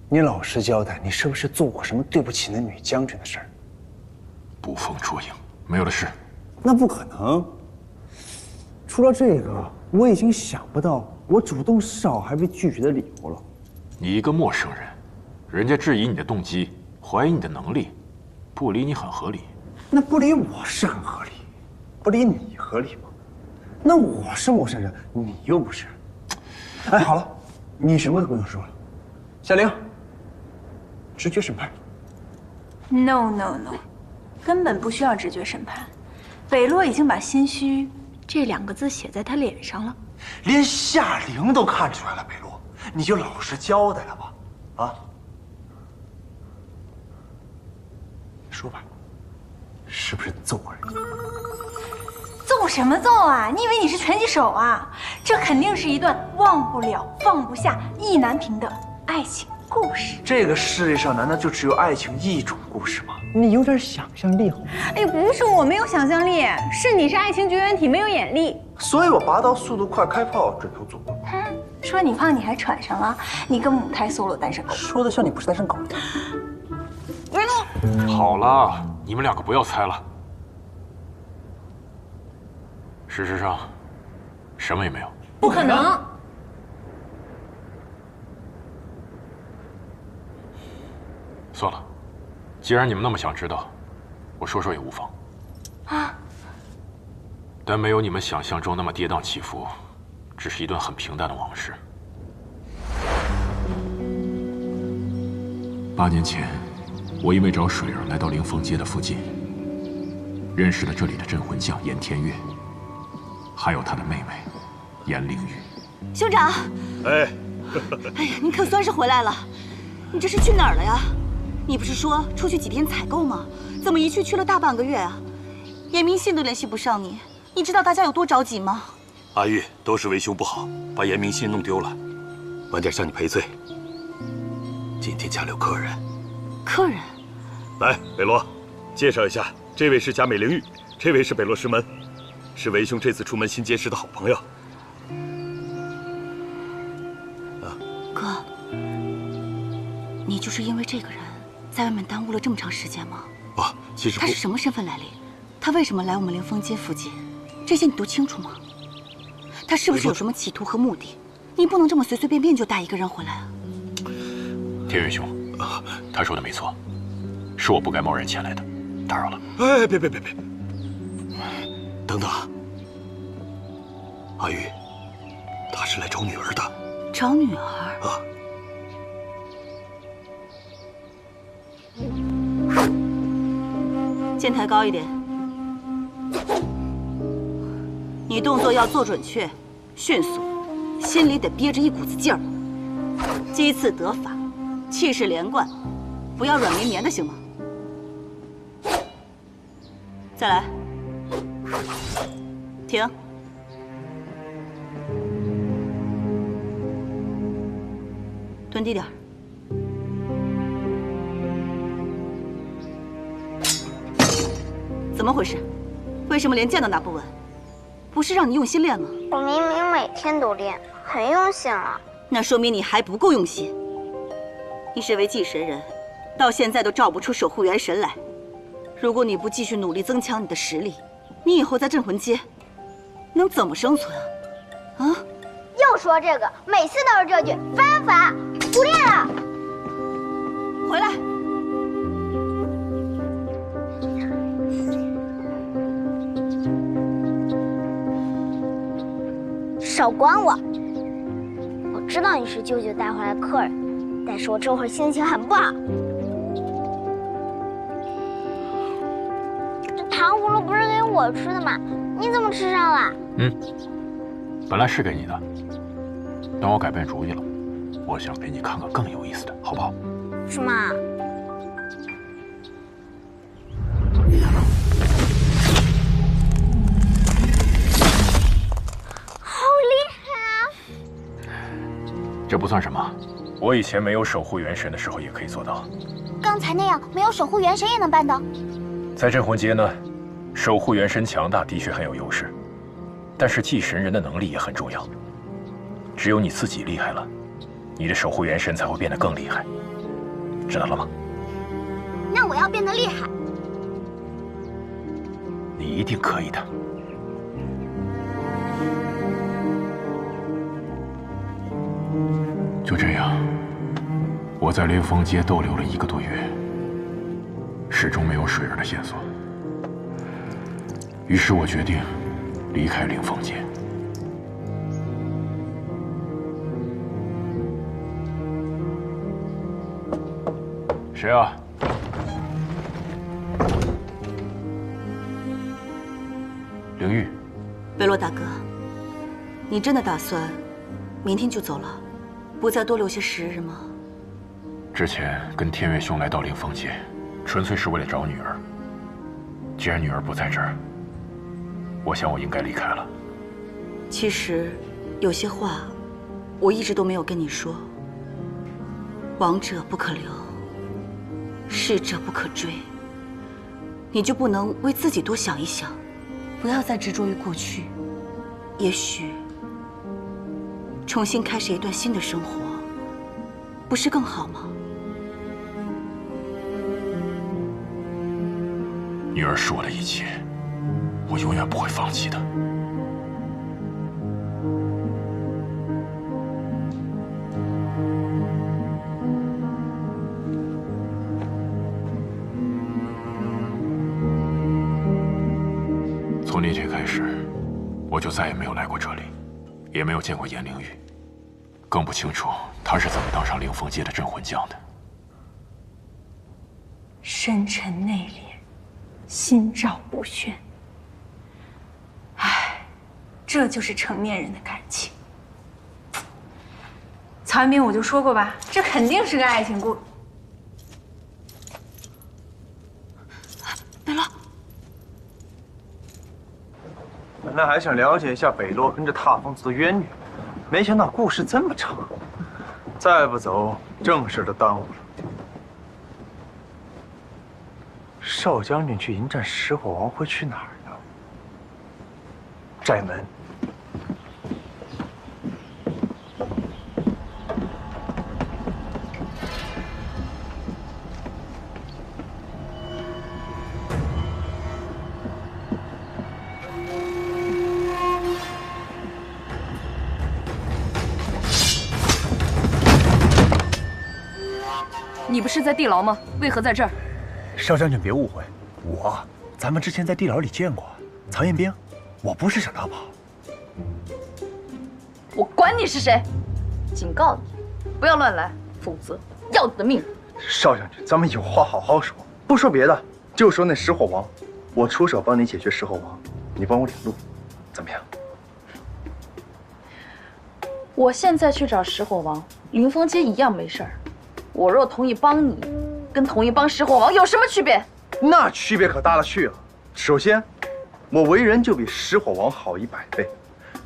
你老实交代，你是不是做过什么对不起那女将军的事儿？捕风捉影，没有的事。那不可能。除了这个，我已经想不到我主动示好还被拒绝的理由了。你一个陌生人，人家质疑你的动机，怀疑你的能力，不理你很合理。那不理我是很合理，不理你合理吗？那我是陌生人，你又不是。哎，好了，你什么都不用说了。夏玲，直觉审判。No No No， 根本不需要直觉审判。北洛已经把心虚这2个字写在他脸上了。连夏玲都看出来了，北洛，你就老实交代了吧，啊？说吧，是不是揍过人家？揍什么揍啊？你以为你是拳击手啊？这肯定是一段忘不了、放不下、意难平的爱情故事。这个世界上难道就只有爱情一种故事吗？你有点想象力好吗？哎，不是我没有想象力，是你是爱情绝缘体，没有眼力。所以我拔刀速度快，开炮准头足。说你胖你还喘上了，你个母胎 solo 单身狗。说的像你不是单身狗。维诺，好了，你们2个不要猜了。事实上，什么也没有。不可能。算了，既然你们那么想知道，我说说也无妨。啊！但没有你们想象中那么跌宕起伏，只是一段很平淡的往事。8年前，我因为找水儿来到凌风街的附近，认识了这里的镇魂将严天月，还有他的妹妹严灵玉。兄长，哎，哎呀，你可算是回来了。你这是去哪儿了呀？你不是说出去几天采购吗？怎么一去了大半个月啊？严明信都联系不上你，你知道大家有多着急吗？阿玉，都是为兄不好，把严明信弄丢了，晚点向你赔罪。今天家里有客人。客人？来，北洛，介绍一下，这位是贾美玲玉，这位是北洛师门，是为兄这次出门新结识的好朋友。哥，你就是因为这个人，在外面耽误了这么长时间吗？啊，其实他是什么身份来历？他为什么来我们凌风街附近？这些你都清楚吗？他是不是有什么企图和目的？你不能这么随随便便就带一个人回来啊！天元兄，他说的没错，是我不该贸然前来的，打扰了。哎，别，等等，阿玉，他是来找女儿的。找女儿？啊。肩抬高一点，你动作要做准确、迅速，心里得憋着一股子劲儿，击刺得法，气势连贯，不要软绵绵的，行吗？再来，停。蹲低点儿。怎么回事？为什么连剑都拿不稳？不是让你用心练吗？我明明每天都练，很用心了。那说明你还不够用心。你身为祭神人，到现在都召不出守护元神来。如果你不继续努力增强你的实力，你以后在镇魂街能怎么生存啊？啊！又说这个，每次都是这句，烦不烦？不练了。回来。少管我！我知道你是舅舅带回来的客人，但是我这会儿心情很不好。这糖葫芦不是给我吃的吗？你怎么吃上了？本来是给你的，但我改变主意了，我想给你看个更有意思的，好不好？是吗？这不算什么，我以前没有守护元神的时候也可以做到。刚才那样没有守护元神也能办到。在镇魂街呢，守护元神强大的确很有优势，但是祭神人的能力也很重要。只有你自己厉害了，你的守护元神才会变得更厉害，知道了吗？那我要变得厉害。你一定可以的。就这样，我在灵峰街逗留了1个多月，始终没有水儿的线索。于是我决定离开灵峰街。谁啊？灵玉。贝洛大哥，你真的打算明天就走了？不再多留些时日吗？之前跟天月兄来到灵峰街，纯粹是为了找女儿。既然女儿不在这儿，我想我应该离开了。其实，有些话我一直都没有跟你说。亡者不可留，逝者不可追。你就不能为自己多想一想，不要再执着于过去。也许重新开始一段新的生活，不是更好吗？女儿是我的一切，我永远不会放弃的。从那天开始，我就再也没有来过这里，也没有见过颜灵玉，更不清楚她是怎么当上灵峰街的镇魂将的。深沉内敛，心照不宣。唉，这就是成年人的感情。曹元斌，我就说过吧，这肯定是个爱情故事。北洛，本来还想了解一下北洛跟这踏风族的渊源，没想到故事这么长。再不走，正事都耽误了。少将军去迎战石火王会去哪儿呢？寨门。你不是在地牢吗？为何在这儿？少将军别误会，咱们之前在地牢里见过曹彦兵。我不是想逃跑。我管你是谁，警告你，不要乱来，否则要你的命！少将军，咱们有话好好说，不说别的，就说那石火王，我出手帮你解决石火王，你帮我领路，怎么样？我现在去找石火王，凌风街一样没事儿。我若同意帮你，跟同意帮石火王有什么区别？那区别可大了去了。首先，我为人就比石火王好100倍，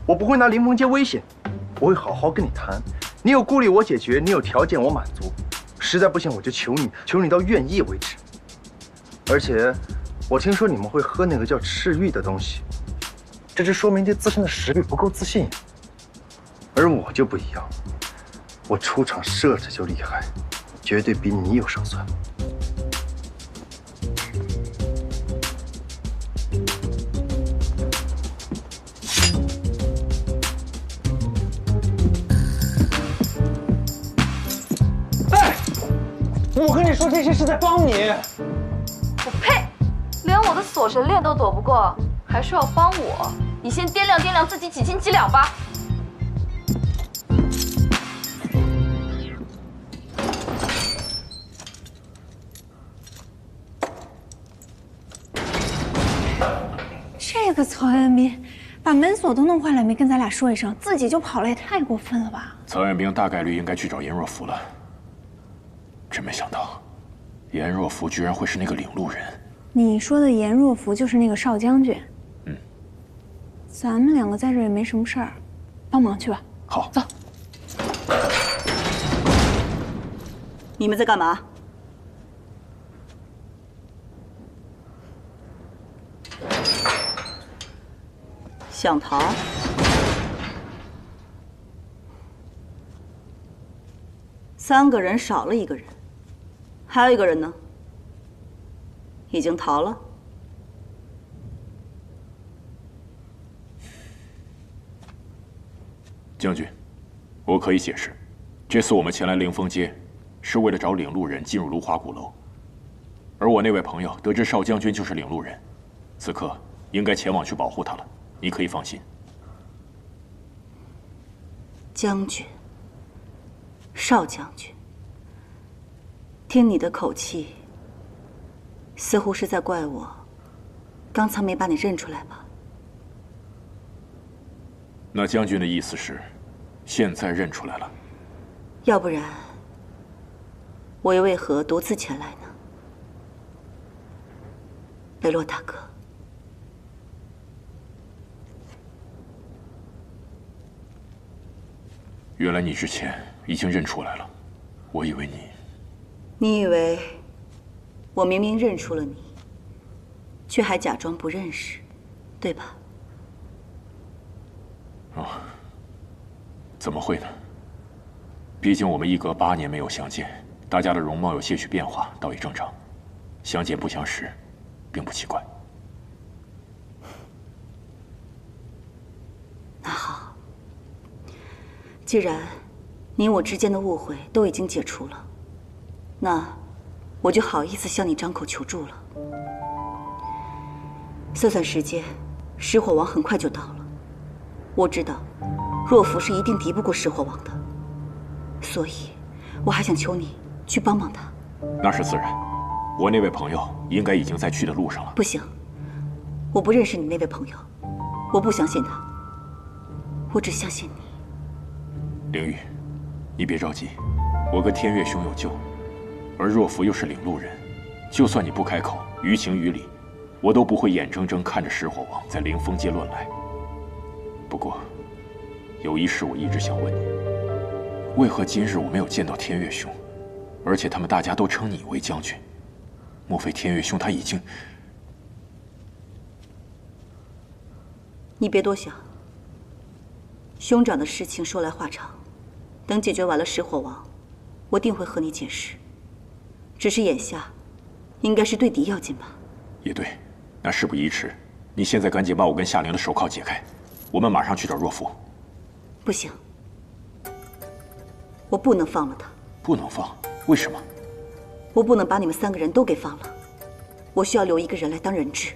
我不会拿凌风街威胁你，我会好好跟你谈。你有顾虑我解决，你有条件我满足，实在不行我就求你，求你到愿意为止。而且，我听说你们会喝那个叫赤玉的东西，这就说明对自身的实力不够自信。而我就不一样，我出场设置就厉害，绝对比你有胜算。哎，我跟你说这些是在帮你。我呸！连我的锁神链都躲不过，还说要帮我？你先掂量掂量自己几斤几两吧。这个曹彦斌把门锁都弄坏了，没跟咱俩说一声，自己就跑了，也太过分了吧！曹彦斌大概率应该去找颜若甫了。真没想到，颜若甫居然会是那个领路人。你说的颜若甫就是那个少将军。嗯，咱们两个在这也没什么事儿，帮忙去吧。好，走。你们在干嘛？想逃？三个人少了一个人，还有一个人呢？已经逃了。将军，我可以解释，这次我们前来凌风街，是为了找领路人进入芦华鼓楼，而我那位朋友得知少将军就是领路人，此刻应该前往去保护他了。你可以放心。将军，少将军，听你的口气，似乎是在怪我刚才没把你认出来吧？那将军的意思是，现在认出来了？要不然，我又为何独自前来呢？雷洛大哥，原来你之前已经认出来了，我以为你……你以为我明明认出了你，却还假装不认识，对吧？哦，怎么会呢？毕竟我们一隔8年没有相见，大家的容貌有些许变化，倒也正常。相见不相识，并不奇怪。那好，既然你我之间的误会都已经解除了，那我就好意思向你张口求助了。算算时间，石火王很快就到了。我知道，若甫是一定敌不过石火王的，所以我还想求你去帮帮他。那是自然，我那位朋友应该已经在去的路上了。不行，我不认识你那位朋友，我不相信他，我只相信你。凌玉，你别着急，我跟天月兄有救，而若甫又是领路人，就算你不开口，于情于理，我都不会眼睁睁看着石火王在凌风街乱来。不过，有一事我一直想问你：为何今日我没有见到天月兄？而且他们大家都称你为将军，莫非天月兄他已经……你别多想。兄长的事情说来话长，等解决完了石火王，我定会和你解释。只是眼下，应该是对敌要紧吧？也对，那事不宜迟，你现在赶紧把我跟夏玲的手铐解开，我们马上去找若甫。不行，我不能放了他。不能放？为什么？我不能把你们3个人都给放了，我需要留一个人来当人质。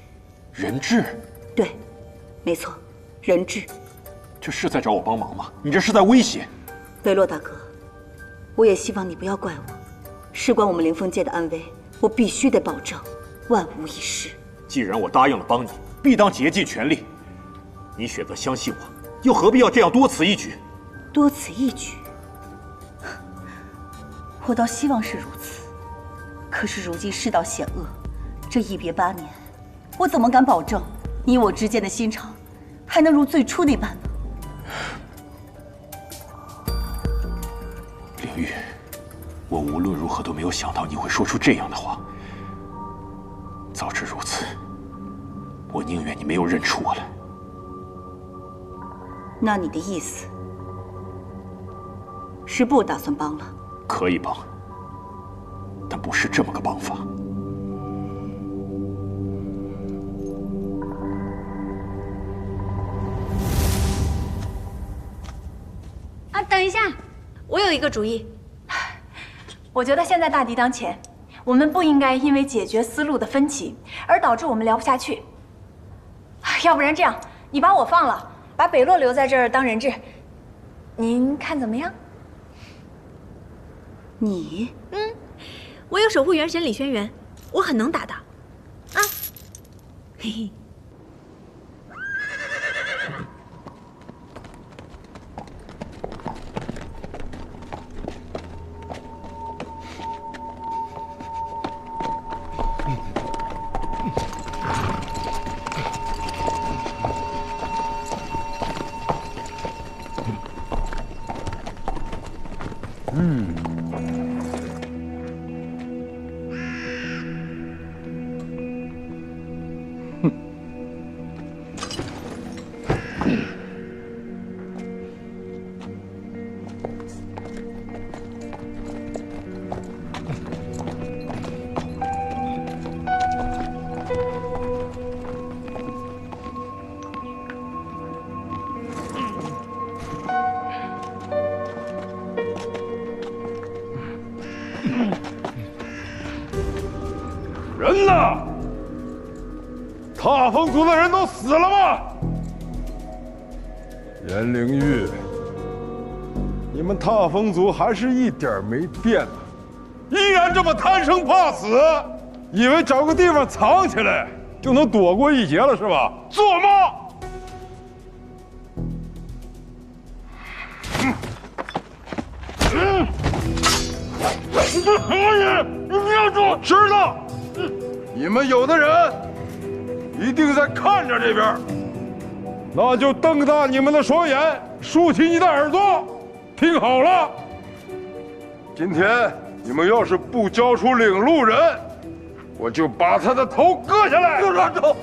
人质？对，没错，人质。这是在找我帮忙吗？你这是在威胁。北洛大哥，我也希望你不要怪我。事关我们凌风界的安危，我必须得保证万无一失。既然我答应了帮你，必当竭尽全力。你选择相信我，又何必要这样多此一举？多此一举，我倒希望是如此。可是如今世道险恶，这一别8年，我怎么敢保证你我之间的心肠还能如最初那般呢？凌玉，我无论如何都没有想到你会说出这样的话。早知如此，我宁愿你没有认出我来。那你的意思是不打算帮了？可以帮，但不是这么个帮法。啊，等一下，我有一个主意。我觉得现在大敌当前，我们不应该因为解决思路的分歧而导致我们聊不下去。要不然这样，你把我放了，把北洛留在这儿当人质，您看怎么样？你？我有守护元神李轩辕，我很能打的。啊，嘿嘿。人呢？踏风族的人都死了吗？颜灵玉，你们踏风族还是一点没变呢，依然这么贪生怕死，以为找个地方藏起来就能躲过一劫了是吧？做梦！你这什么人？你不要住！知道。你们有的人一定在看着这边，那就瞪大你们的双眼，竖起你的耳朵，听好了。今天你们要是不交出领路人，我就把他的头割下来，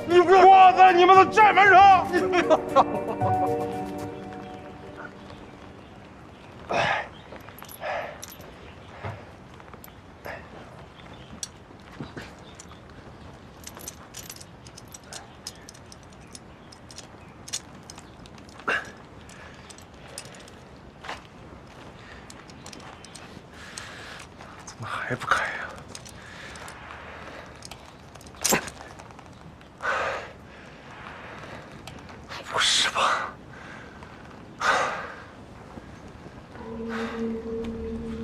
你不要挂在你们的寨门上。你不要打我！怎么还不开呀？不是吧？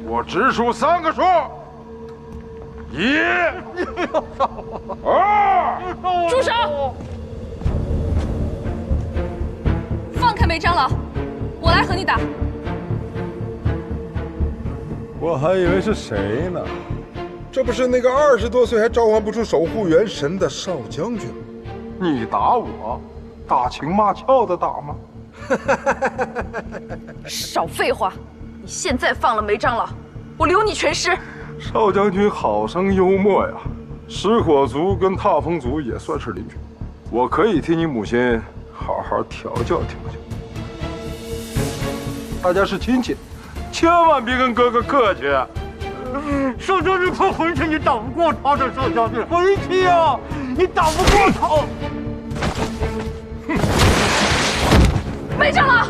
我只数3个数：1、2。住手！放开梅长老，我来和你打。我还以为是谁呢？这不是那个20多岁还召唤不出守护元神的少将军吗？你打我，打情骂俏的打吗？少废话！你现在放了梅长老，我留你全尸。少将军好生幽默呀！石火族跟踏风族也算是邻居，我可以替你母亲好好调教调教。大家是亲戚，千万别跟哥哥客气。少将军，快回去！你打不过他的，少将军，回去呀！你打不过他。梅长老。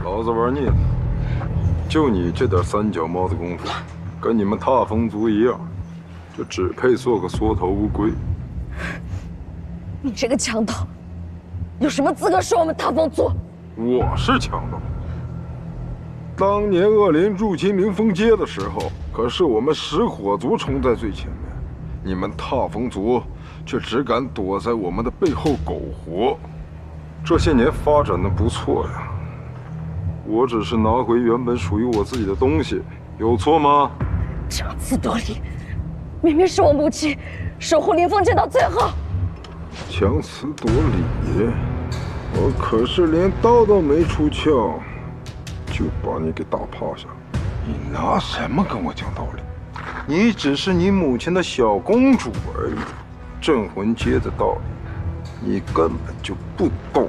老子玩腻了，就你这点三脚猫的功夫，跟你们踏风族一样，就只配做个缩头乌龟。你这个强盗，有什么资格说我们踏风族？我是强盗。当年恶灵入侵灵峰街的时候，可是我们食火族冲在最前面，你们踏风族却只敢躲在我们的背后苟活。这些年发展的不错呀。我只是拿回原本属于我自己的东西，有错吗？强词夺理，明明是我母亲守护灵峰街到最后。强词夺理，我可是连刀都没出鞘，就把你给打趴下。你拿什么跟我讲道理？你只是你母亲的小公主而已，镇魂街的道理，你根本就不懂。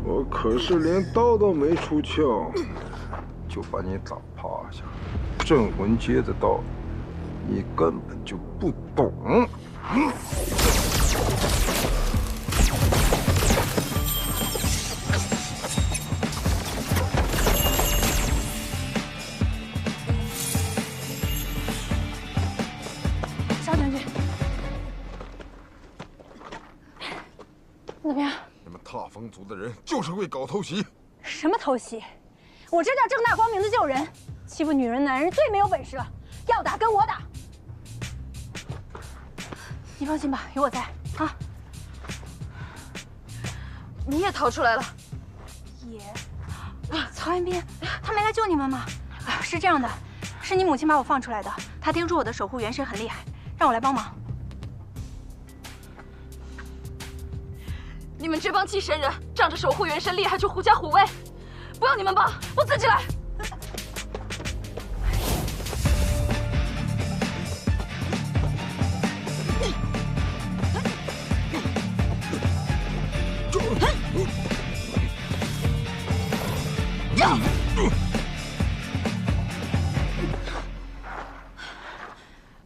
我可是连刀都没出鞘，就把你打趴下。镇魂街的道理，你根本就不懂。萧将军，怎么样？你们踏风族的人就是会搞偷袭。什么偷袭？我这叫正大光明的救人，欺负女人男人最没有本事了。要打跟我打。你放心吧，有我在啊。你也逃出来了。也，曹元斌，他没来救你们吗？是这样的，是你母亲把我放出来的。她叮嘱我的守护元神很厉害，让我来帮忙。你们这帮祭神人仗着守护元神厉害就狐假虎威，不要你们帮，我自己来。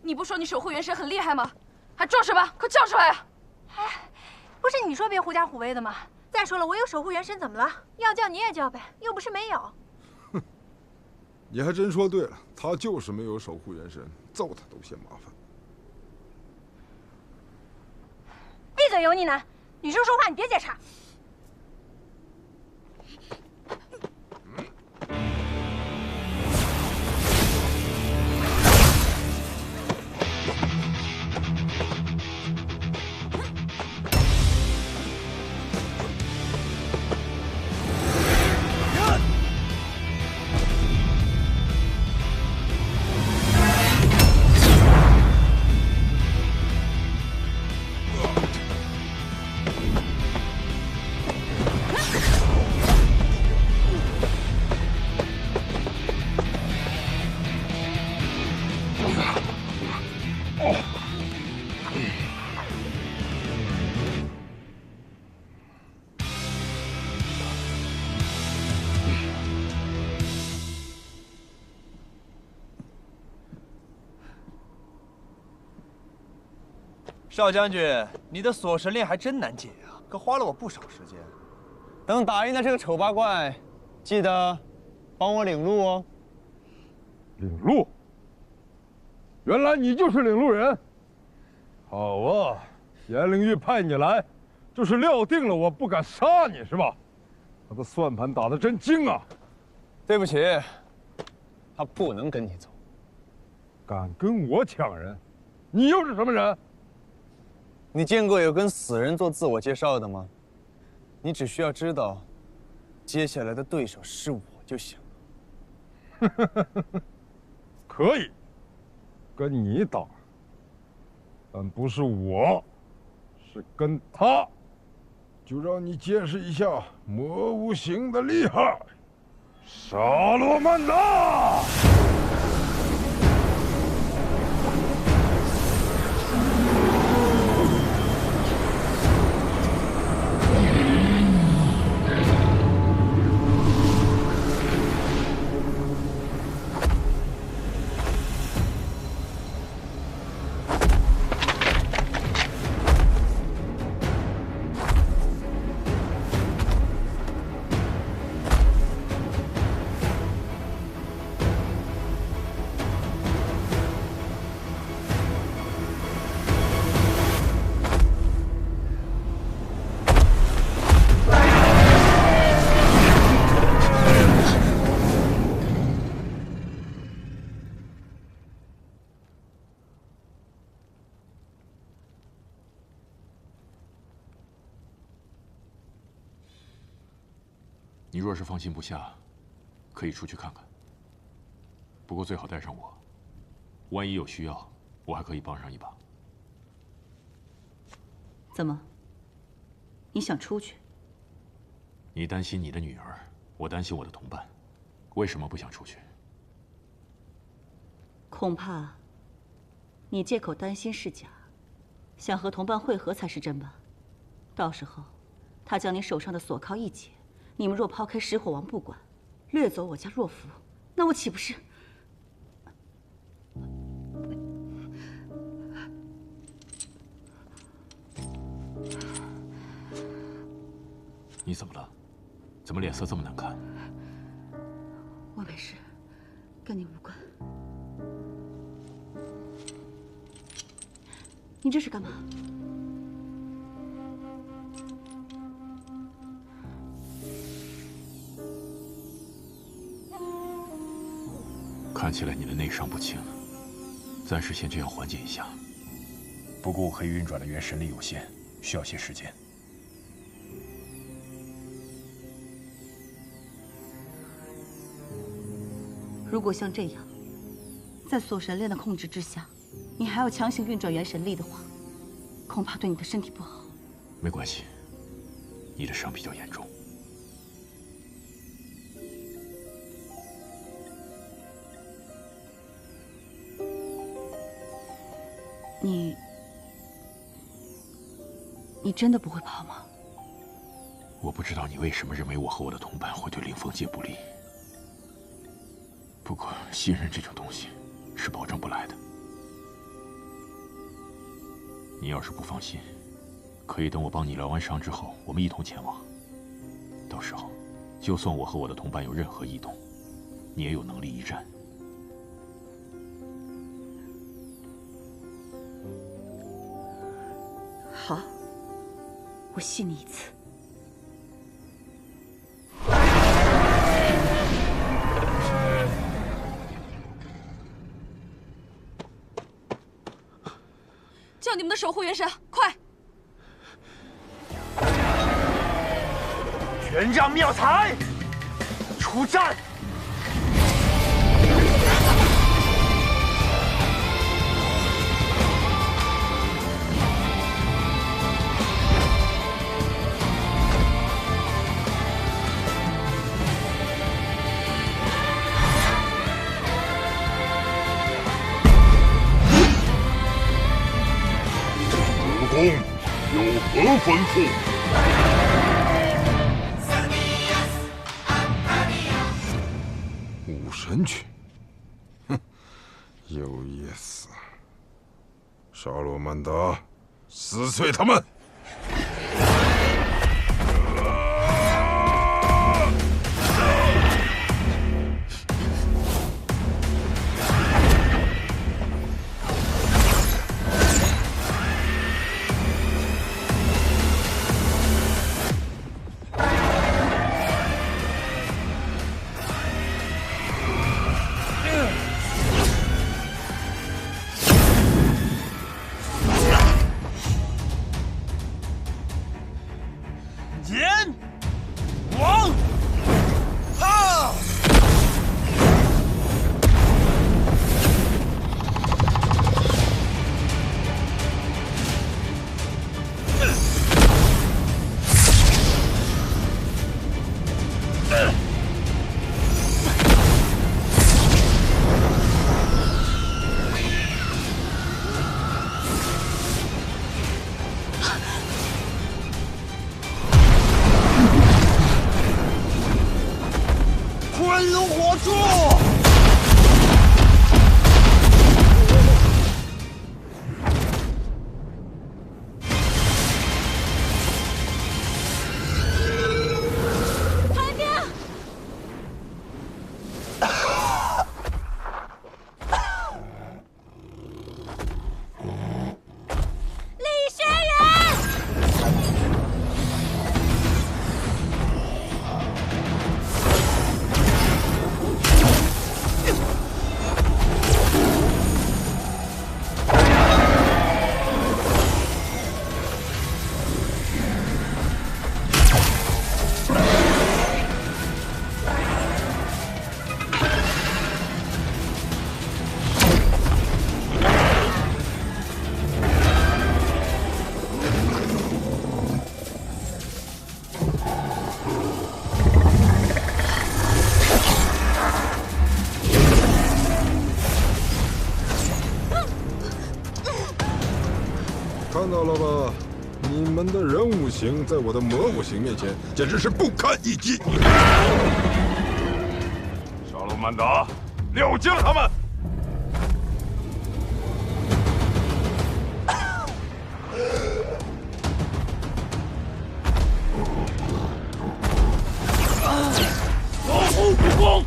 你不说你守护元神很厉害吗？还装什么？快叫出来啊！不是你说别狐假虎威的吗？再说了，我有守护元神，怎么了？要叫你也叫呗，又不是没有。哼，你还真说对了，他就是没有守护元神，揍他都嫌麻烦。闭嘴，油腻男！女生说话你别解岔。少将军，你的锁神链还真难解啊，可花了我不少时间。等打赢了这个丑八怪，记得帮我领路哦。领路？原来你就是领路人。好啊，严灵玉派你来，就是料定了我不敢杀你是吧？他的算盘打得真精啊！对不起，他不能跟你走。敢跟我抢人，你又是什么人？你见过有跟死人做自我介绍的吗？你只需要知道，接下来的对手是我就行了。可以，跟你打，但不是我，是跟他。就让你见识一下魔无形的厉害，沙罗曼达！你若是放心不下，可以出去看看。不过最好带上我，万一有需要，我还可以帮上一把。怎么？你想出去？你担心你的女儿，我担心我的同伴，为什么不想出去？恐怕你借口担心是假，想和同伴会合才是真吧？到时候，他将你手上的锁铐一解。 你们若抛开石火王不管，掠走我家若弗，那我岂不是？你怎么了？怎么脸色这么难看？我没事，跟你无关。你这是干嘛？ 看起来你的内伤不轻，暂时先这样缓解一下。不过我可以运转的元神力有限，需要些时间。如果像这样，在锁神链的控制之下，你还要强行运转元神力的话，恐怕对你的身体不好。没关系，你的伤比较严重。 你真的不会跑吗？我不知道你为什么认为我和我的同伴会对灵风界不利。不过信任这种东西是保证不来的。你要是不放心，可以等我帮你疗完伤之后，我们一同前往。到时候，就算我和我的同伴有任何异动，你也有能力一战。 好，我信你一次。叫你们的守护元神，快！权杖妙才，出战！ 有何吩咐？武神曲，哼，有意思。沙罗曼达，撕碎他们！阎王炮。昆仑火柱！排兵！李学元！看到了吧？你们的人五行在我的魔五行面前，简直是不堪一击。沙罗曼达，了结了他们！保护主公！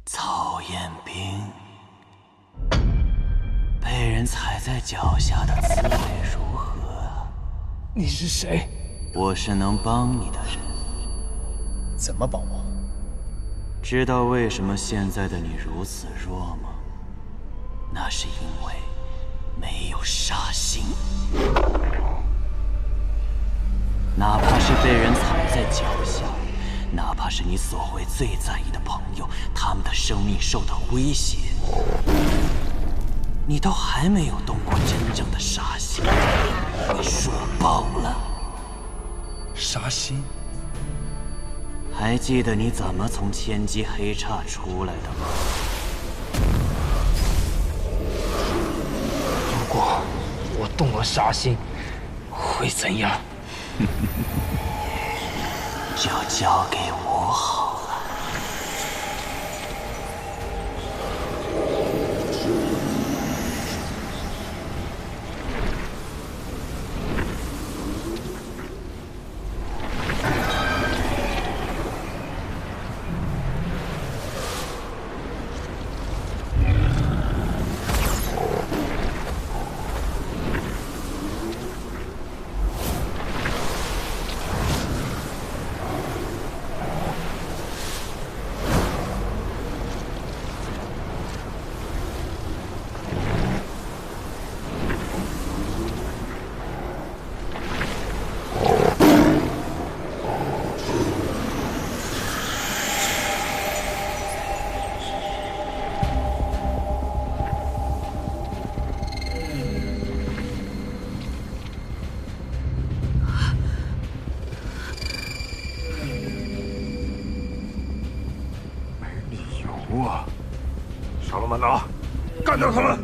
曹彦兵，被人踩在脚下的滋味如何啊？你是谁？我是能帮你的人。怎么帮我？知道为什么现在的你如此弱吗？那是因为没有杀心。哪怕是被人踩在脚下，哪怕是你所会最在意的朋友，他们的生命受到威胁，你都还没有动过真正的杀心，你弱爆了。杀心？还记得你怎么从千机黑叉出来的吗？如果我动了杀心，会怎样？就交给我好了。哇！沙罗曼达，干掉他们！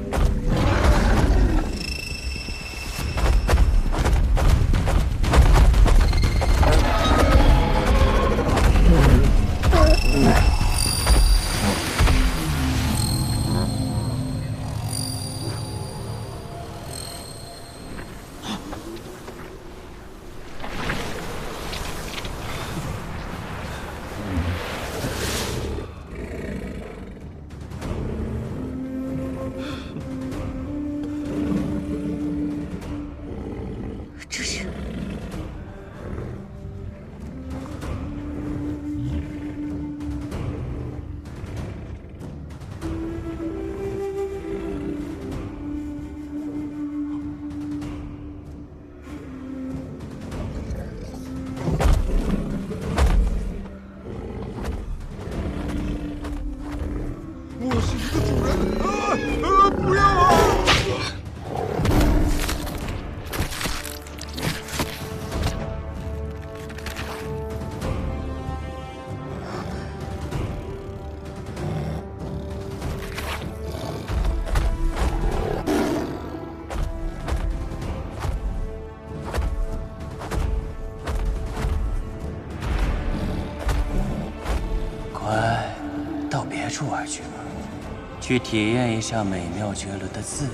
处而去吧，去体验一下美妙绝伦的自由。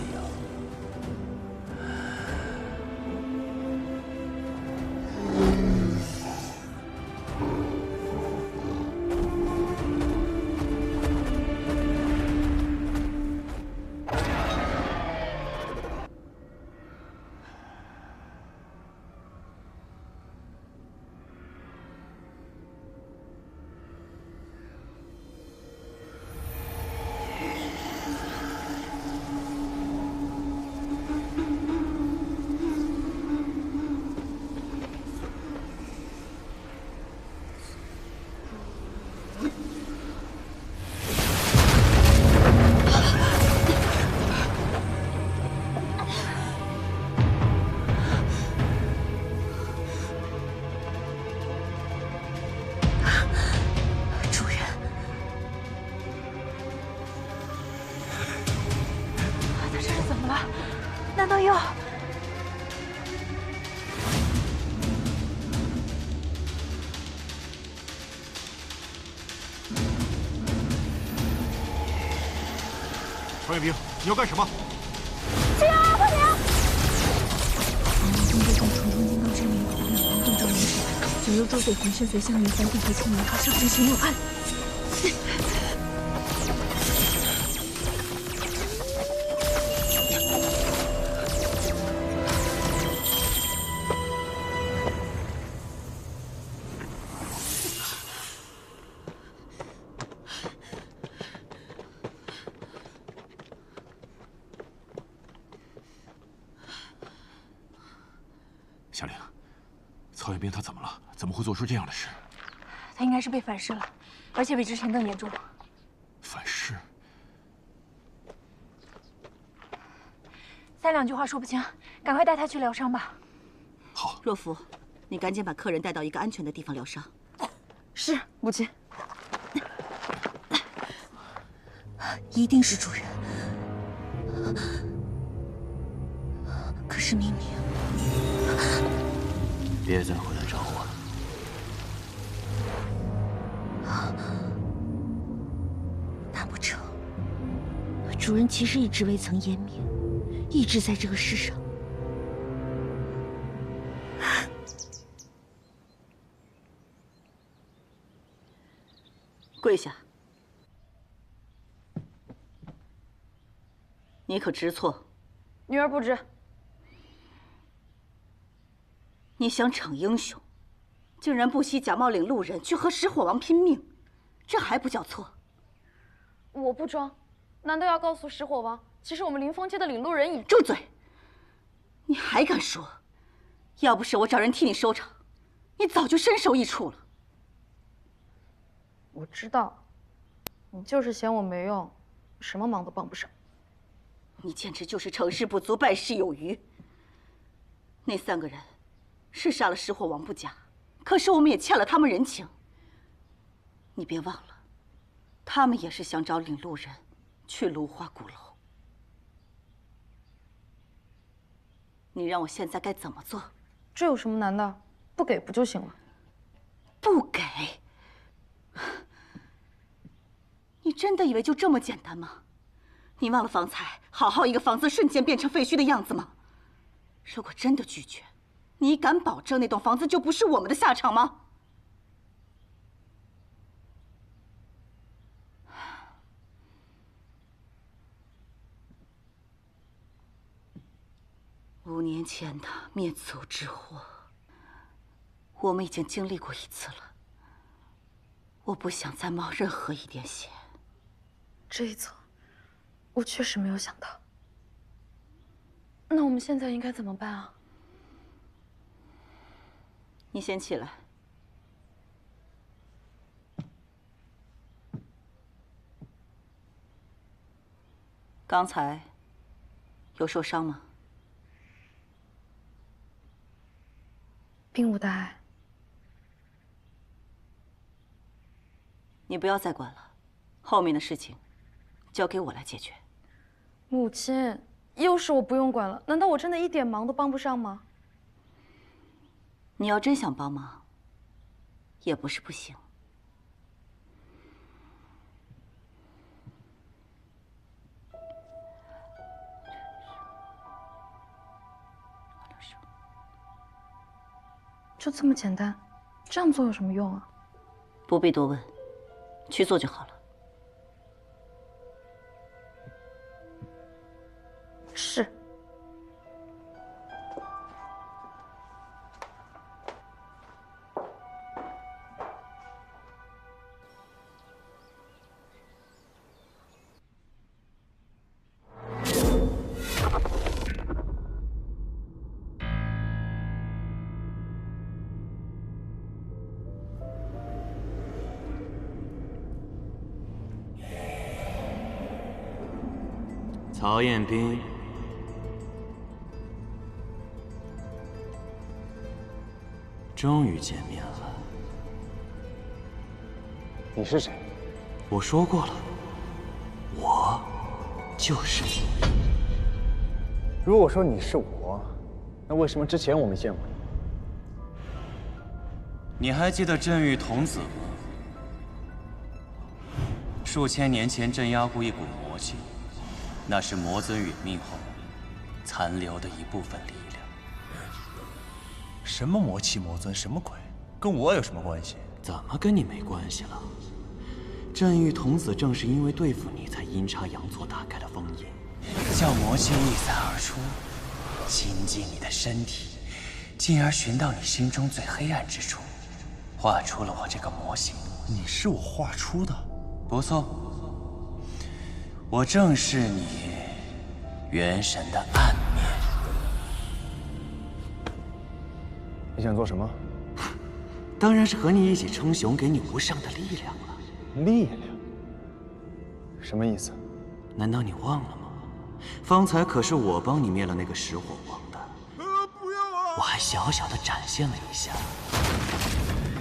难道又……曹远兵，你要干什么？停！快停！中对重重金刚之名，两王对照人时，左右周水魂身随向云三地图出门，他上进行有案。夏玲，曹远兵他怎么了？怎么会做出这样的事？他应该是被反噬了，而且比之前更严重。反噬，3两句话说不清，赶快带他去疗伤吧。好，若夫，你赶紧把客人带到一个安全的地方疗伤。是，母亲。一定是主人。可是明明……别再回来找我了。难不成主人其实一直未曾湮灭，一直在这个世上？跪下！你可知错？女儿不知。你想逞英雄，竟然不惜假冒领路人去和石火王拼命，这还不叫错？我不装，难道要告诉石火王，其实我们凌风街的领路人已……住嘴！你还敢说？要不是我找人替你收场，你早就身首异处了。我知道，你就是嫌我没用，什么忙都帮不上。你简直就是成事不足败事有余。那3个人是杀了石火王不假，可是我们也欠了他们人情。你别忘了，他们也是想找领路人去芦花鼓楼。你让我现在该怎么做？这有什么难的？不给不就行了？不给？你真的以为就这么简单吗？你忘了方才好好一个房子瞬间变成废墟的样子吗？如果真的拒绝，你敢保证那栋房子就不是我们的下场吗？5年前的灭族之祸，我们已经经历过1次了。我不想再冒任何一点险。这一层，我确实没有想到。那我们现在应该怎么办啊？你先起来。刚才有受伤吗？并无大碍。你不要再管了，后面的事情交给我来解决。母亲，又是我不用管了，难道我真的一点忙都帮不上吗？你要真想帮忙，也不是不行。这么简单，这样做有什么用啊？不必多问，去做就好了。是。曹彦斌，终于见面了。你是谁？我说过了，我就是你。如果说你是我，那为什么之前我没见过你？你还记得镇狱童子吗？数千年前镇压过一股魔气。那是魔尊殒命后残留的一部分力量。什么魔气魔尊什么鬼？跟我有什么关系？怎么跟你没关系了？镇狱童子正是因为对付你，才阴差阳错打开了封印，叫魔气溢散而出，侵进你的身体，进而寻到你心中最黑暗之处，画出了我这个模型。你是我画出的？不错。我正是你元神的暗面。你想做什么？当然是和你一起称雄，给你无上的力量了。力量？什么意思？难道你忘了吗？方才可是我帮你灭了那个食火王的。不要啊！我还小小的展现了一下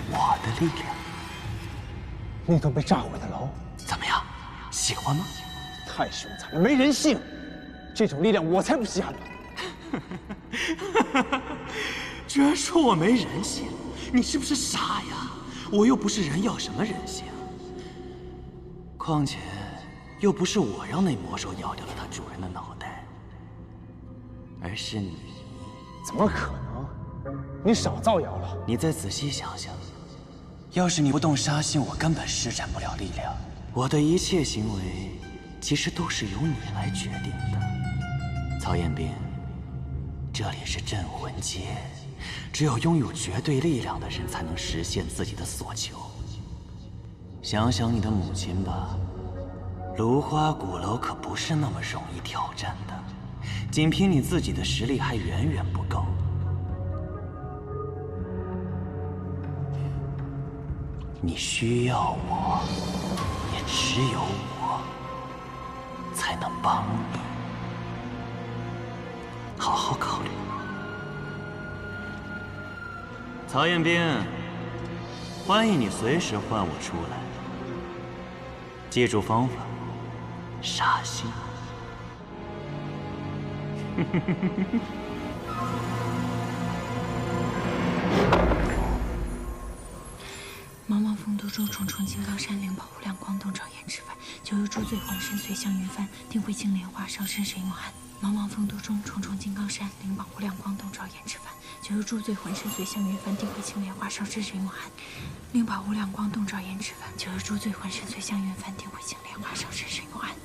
我的力量。那栋被炸毁的楼，怎么样？喜欢吗？太凶残了，没人性！这种力量我才不稀罕呢！居然说我没人性，你是不是傻呀？我又不是人，要什么人性？况且，又不是我让那魔兽咬掉了它主人的脑袋，而是你。怎么可能？你少造谣了！你再仔细想想，要是你不动杀心，我根本施展不了力量。我的一切行为。其实都是由你来决定的，曹彦斌。这里是镇魂街，只有拥有绝对力量的人才能实现自己的所求。想想你的母亲吧，芦花鼓楼可不是那么容易挑战的，仅凭你自己的实力还远远不够。你需要我，也只有我才能帮你。好好考虑。曹彦斌，欢迎你随时唤我出来。记住方法，杀心。茫茫风度中，重重金刚山，灵宝无量光，洞照颜值凡。九幽诸罪魂身随香云帆，定慧净莲花，烧身水梦寒。茫茫风度中，重重金刚山，灵宝无量光，洞照颜值凡。九幽诸罪魂身随香云帆，定慧净莲花，烧身水梦寒。灵宝无量光，洞照颜值凡。九幽诸罪魂身随香云帆，定慧净莲花，烧身水梦寒。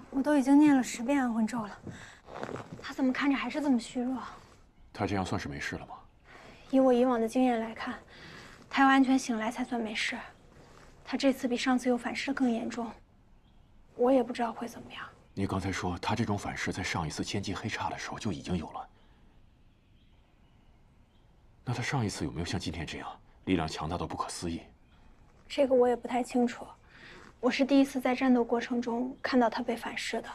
我都已经念了10遍安魂咒了，他怎么看着还是这么虚弱？他这样算是没事了吗？以我以往的经验来看，他要安全醒来才算没事。他这次比上次有反噬更严重，我也不知道会怎么样。你刚才说他这种反噬在上一次千机黑叉的时候就已经有了，那他上一次有没有像今天这样力量强大到不可思议？这个我也不太清楚，我是第一次在战斗过程中看到他被反噬的。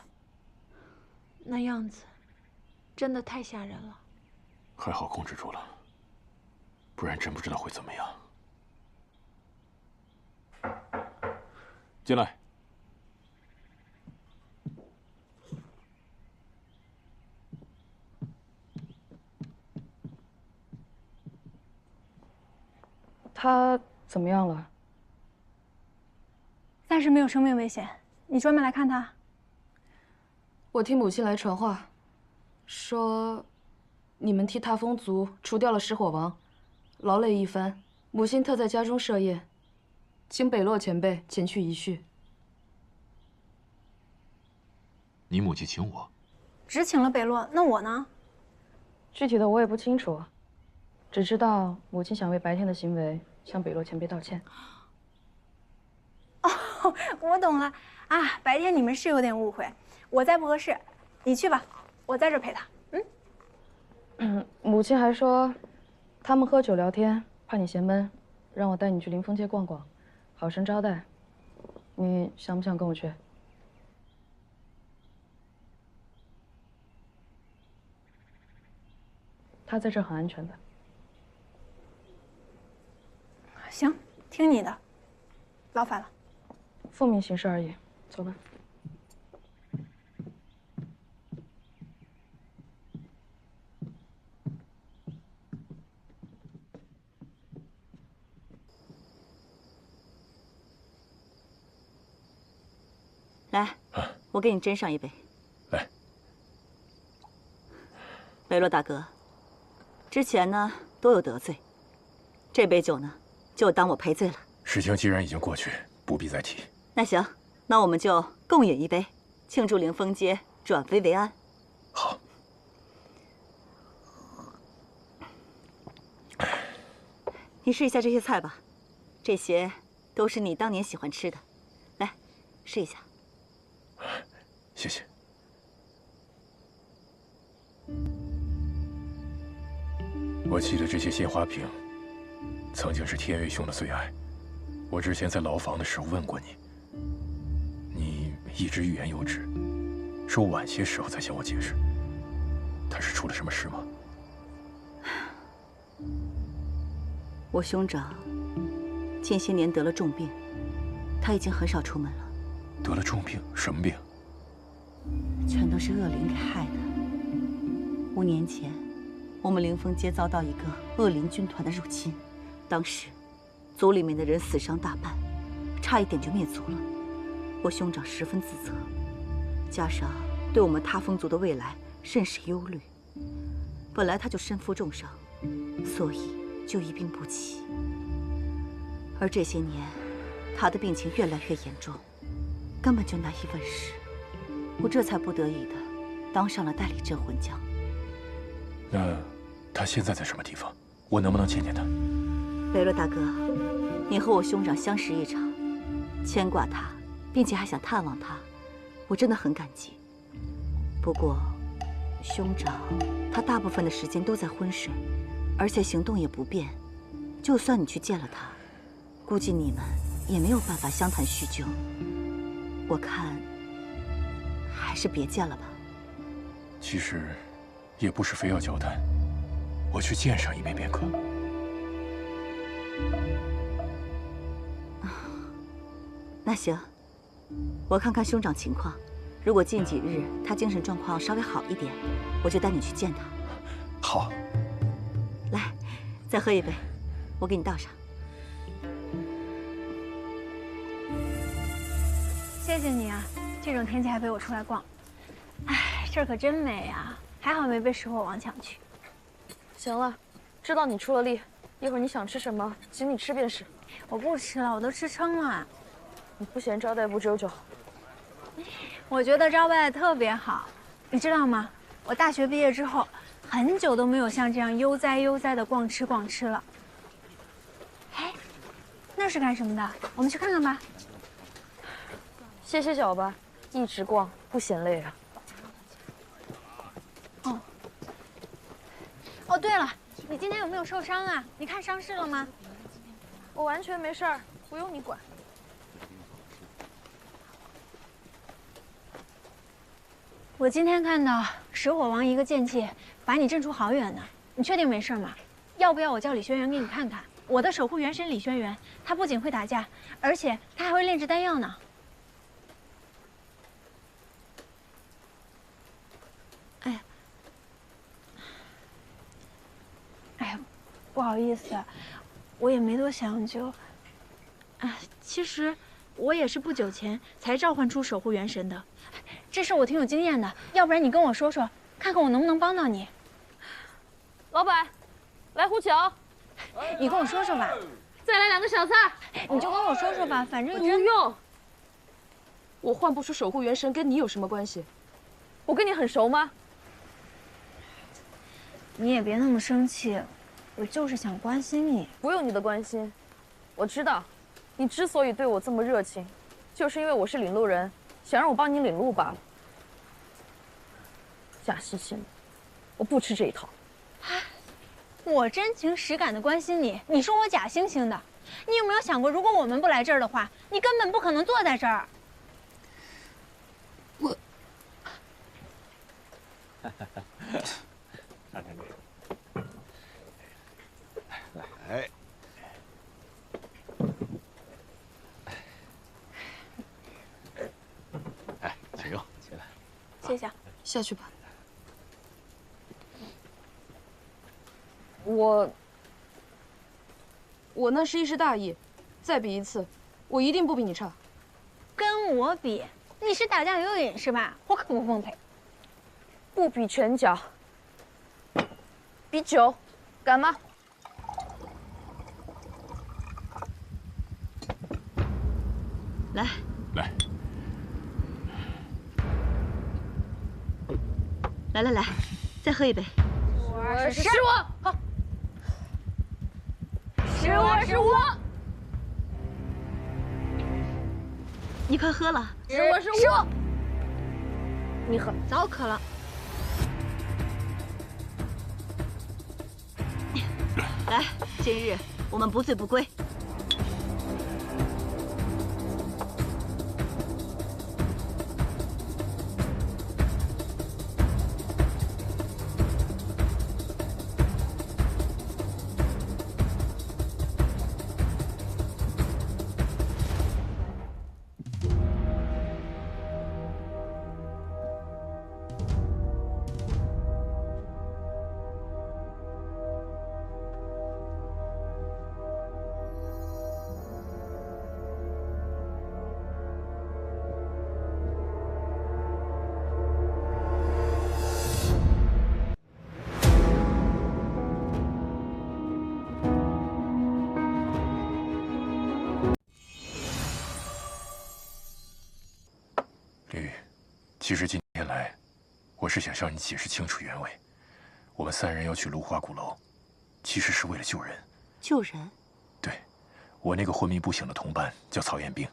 那样子，真的太吓人了。还好控制住了，不然真不知道会怎么样。进来。他怎么样了？暂时没有生命危险。你专门来看他？我听母亲来传话，说你们替踏风族除掉了石火王，劳累一番，母亲特在家中设宴，请北洛前辈前去一叙。你母亲请我，只请了北洛，那我呢？具体的我也不清楚，只知道母亲想为白天的行为向北洛前辈道歉。哦，我懂了啊，白天你们是有点误会，我在不合适，你去吧，我在这陪他。母亲还说，他们喝酒聊天，怕你嫌闷，让我带你去临风街逛逛，好生招待。你想不想跟我去？他在这很安全的。行，听你的，劳烦了。奉命行事而已，走吧。来，我给你斟上一杯。来，北洛大哥，之前呢多有得罪，这杯酒呢就当我赔罪了。事情既然已经过去，不必再提。那行，那我们就共饮一杯，庆祝灵风街转危为安。好。你试一下这些菜吧，这些都是你当年喜欢吃的。来，试一下。谢谢。我记得这些鲜花瓶，曾经是天月兄的最爱。我之前在牢房的时候问过你，你一直欲言又止，说晚些时候再向我解释。他是出了什么事吗？我兄长近些年得了重病，他已经很少出门了。得了重病？什么病？全都是恶灵给害的。5年前，我们灵风街遭到一个恶灵军团的入侵，当时族里面的人死伤大半，差一点就灭族了。我兄长十分自责，加上对我们踏风族的未来甚是忧虑，本来他就身负重伤，所以就一病不起。而这些年，他的病情越来越严重，根本就难以问世。我这才不得已的当上了代理镇魂将。那他现在在什么地方？我能不能见见他？北洛大哥，你和我兄长相识一场，牵挂他，并且还想探望他，我真的很感激。不过，兄长他大部分的时间都在昏睡，而且行动也不便，就算你去见了他，估计你们也没有办法相谈叙旧。我看还是别见了吧。其实也不是非要交谈，我去见上一面便可。那行，我看看兄长情况，如果近几日他精神状况稍微好一点，我就带你去见他。好。来，再喝一杯，我给你倒上。谢谢你啊，这种天气还陪我出来逛。哎，这儿可真美啊，还好没被石火王抢去。行了，知道你出了力，一会儿你想吃什么，请你吃便是。我不吃了，我都吃撑了。你不嫌招待不周就？我觉得招待特别好，你知道吗？我大学毕业之后，很久都没有像这样悠哉悠哉的逛吃了。哎，那是干什么的？我们去看看吧。歇歇脚吧，一直逛不嫌累啊。哦，对了，你今天有没有受伤啊？你看伤势了吗？我完全没事儿，不用你管。我今天看到石火王一个剑气把你震出好远呢，你确定没事吗？要不要我叫李轩辕给你看看？我的守护元神李轩辕，他不仅会打架，而且他还会炼制丹药呢。哎呀，不好意思，我也没多想就。其实我也是不久前才召唤出守护元神的。这事我挺有经验的，要不然你跟我说说，看看我能不能帮到你。老板，来壶酒。你跟我说说吧。再来2个小菜。你就跟我说说吧，反正不用。我换不出守护元神，跟你有什么关系？我跟你很熟吗？你也别那么生气，我就是想关心你。不用你的关心，我知道，你之所以对我这么热情，就是因为我是领路人，想让我帮你领路罢了。假惺惺的，我不吃这一套。我真情实感的关心你，你说我假惺惺的。你有没有想过，如果我们不来这儿的话，你根本不可能坐在这儿。我，看看这，来，哎，请用，起来。谢谢。下去吧。我那是一时大意，再比一次，我一定不比你差。跟我比，你是打架有瘾是吧？我可不奉陪。不比拳脚，比酒，敢吗？来，来，再喝一杯。是我，好，是我，你快喝了。是我，你喝，早渴了。来，今日我们不醉不归。其实今天来，我是想向你解释清楚原委。我们3人要去芦花鼓楼，其实是为了救人。救人？对，我那个昏迷不醒的同伴叫曹彦兵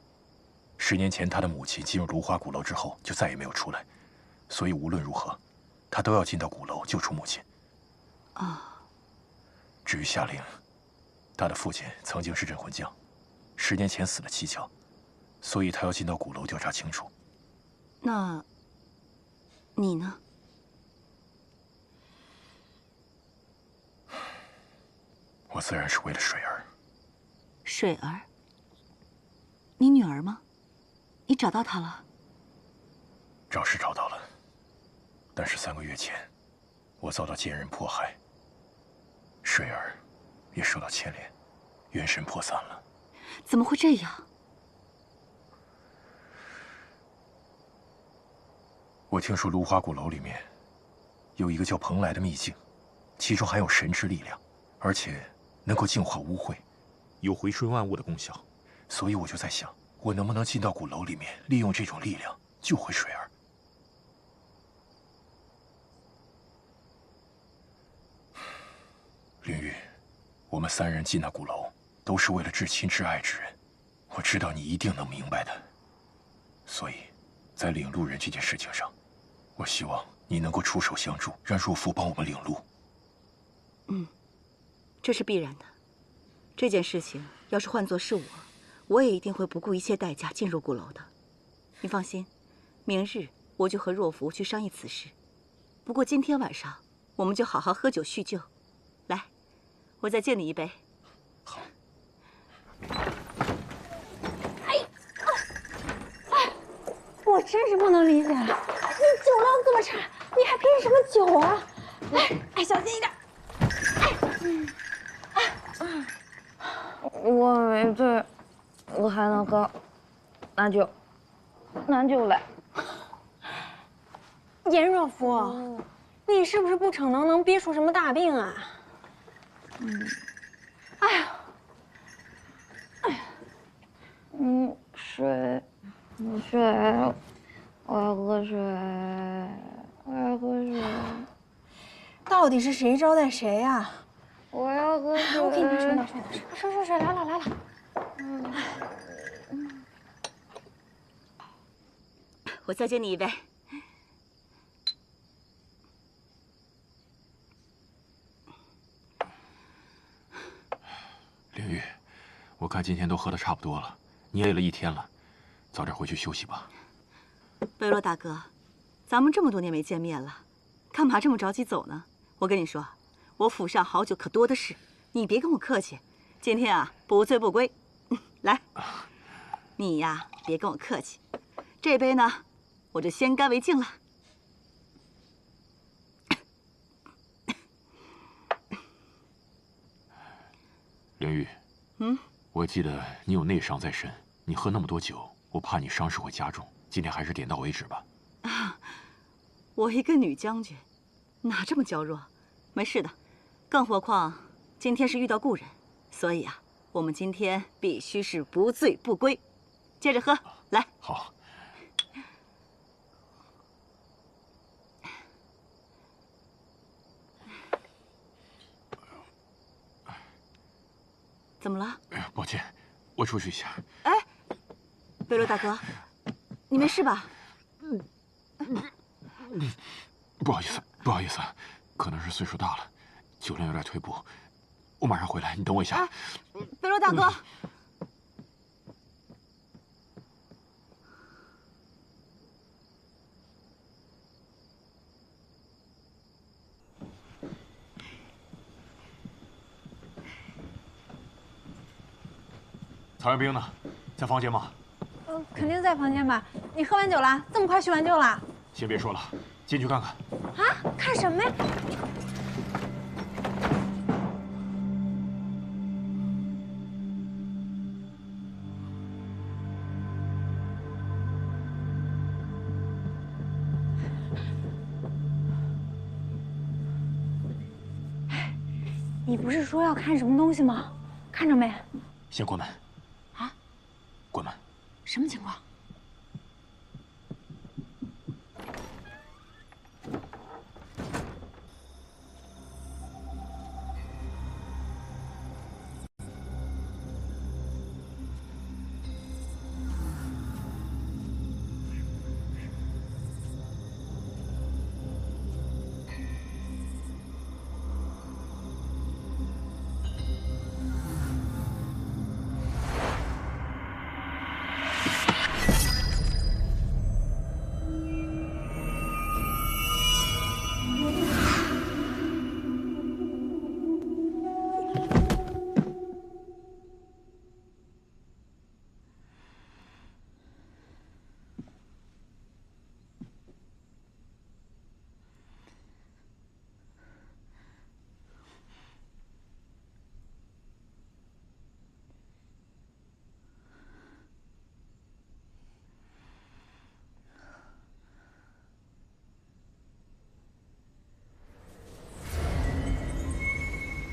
，10年前他的母亲进入芦花鼓楼之后就再也没有出来，所以无论如何，他都要进到鼓楼救出母亲。啊。至于夏玲，他的父亲曾经是镇魂将，10年前死了蹊跷，所以他要进到鼓楼调查清楚。那，你呢？我自然是为了水儿。水儿？你女儿吗？你找到她了？找是找到了，但是3个月前，我遭到奸人迫害，水儿也受到牵连，元神破散了。怎么会这样？我听说芦花鼓楼里面有一个叫蓬莱的秘境，其中含有神之力量，而且能够净化污秽，有回春万物的功效。所以我就在想，我能不能进到鼓楼里面，利用这种力量救回水儿。凌玉，我们3人进那鼓楼，都是为了至亲至爱之人，我知道你一定能明白的。所以，在领路人这件事情上，我希望你能够出手相助，让若夫帮我们领路。这是必然的。这件事情要是换作是我也一定会不顾一切代价进入鼓楼的。你放心，明日我就和若夫去商议此事。不过今天晚上我们就好好喝酒叙旧。来，我再敬你一杯。好。我真是不能理解，你酒量这么差，你还拼什么酒啊？哎，小心一点。我没醉，我还能喝，拿酒来。颜若甫，你是不是不逞能憋出什么大病啊？哎呀，水，我要喝水，我要喝水。到底是谁招待谁呀？我要喝水。我给你拿水，水，来了。我再接你一杯。凌玉，我看今天都喝的差不多了，你也累了一天了，早点回去休息吧。贝洛大哥，咱们这么多年没见面了，干嘛这么着急走呢？我跟你说，我府上好酒可多的是，你别跟我客气。今天啊，不醉不归。来，你呀，别跟我客气。这杯呢，我就先干为敬了。凌玉，我记得你有内伤在身，你喝那么多酒，我怕你伤势会加重。今天还是点到为止吧。我一个女将军，哪这么娇弱？没事的，更何况今天是遇到故人，所以啊，我们今天必须是不醉不归。接着喝，来。好。怎么了？抱歉，我出去一下。哎，贝洛大哥，你没事吧？不好意思，可能是岁数大了，酒量有点退步。我马上回来，你等我一下。贝洛大哥。曹元兵呢？在房间吗？肯定在房间吧？你喝完酒了？这么快叙完旧了？先别说了，进去看看。啊？看什么呀？你不是说要看什么东西吗？看着没？先关门。啊？关门。什么情况？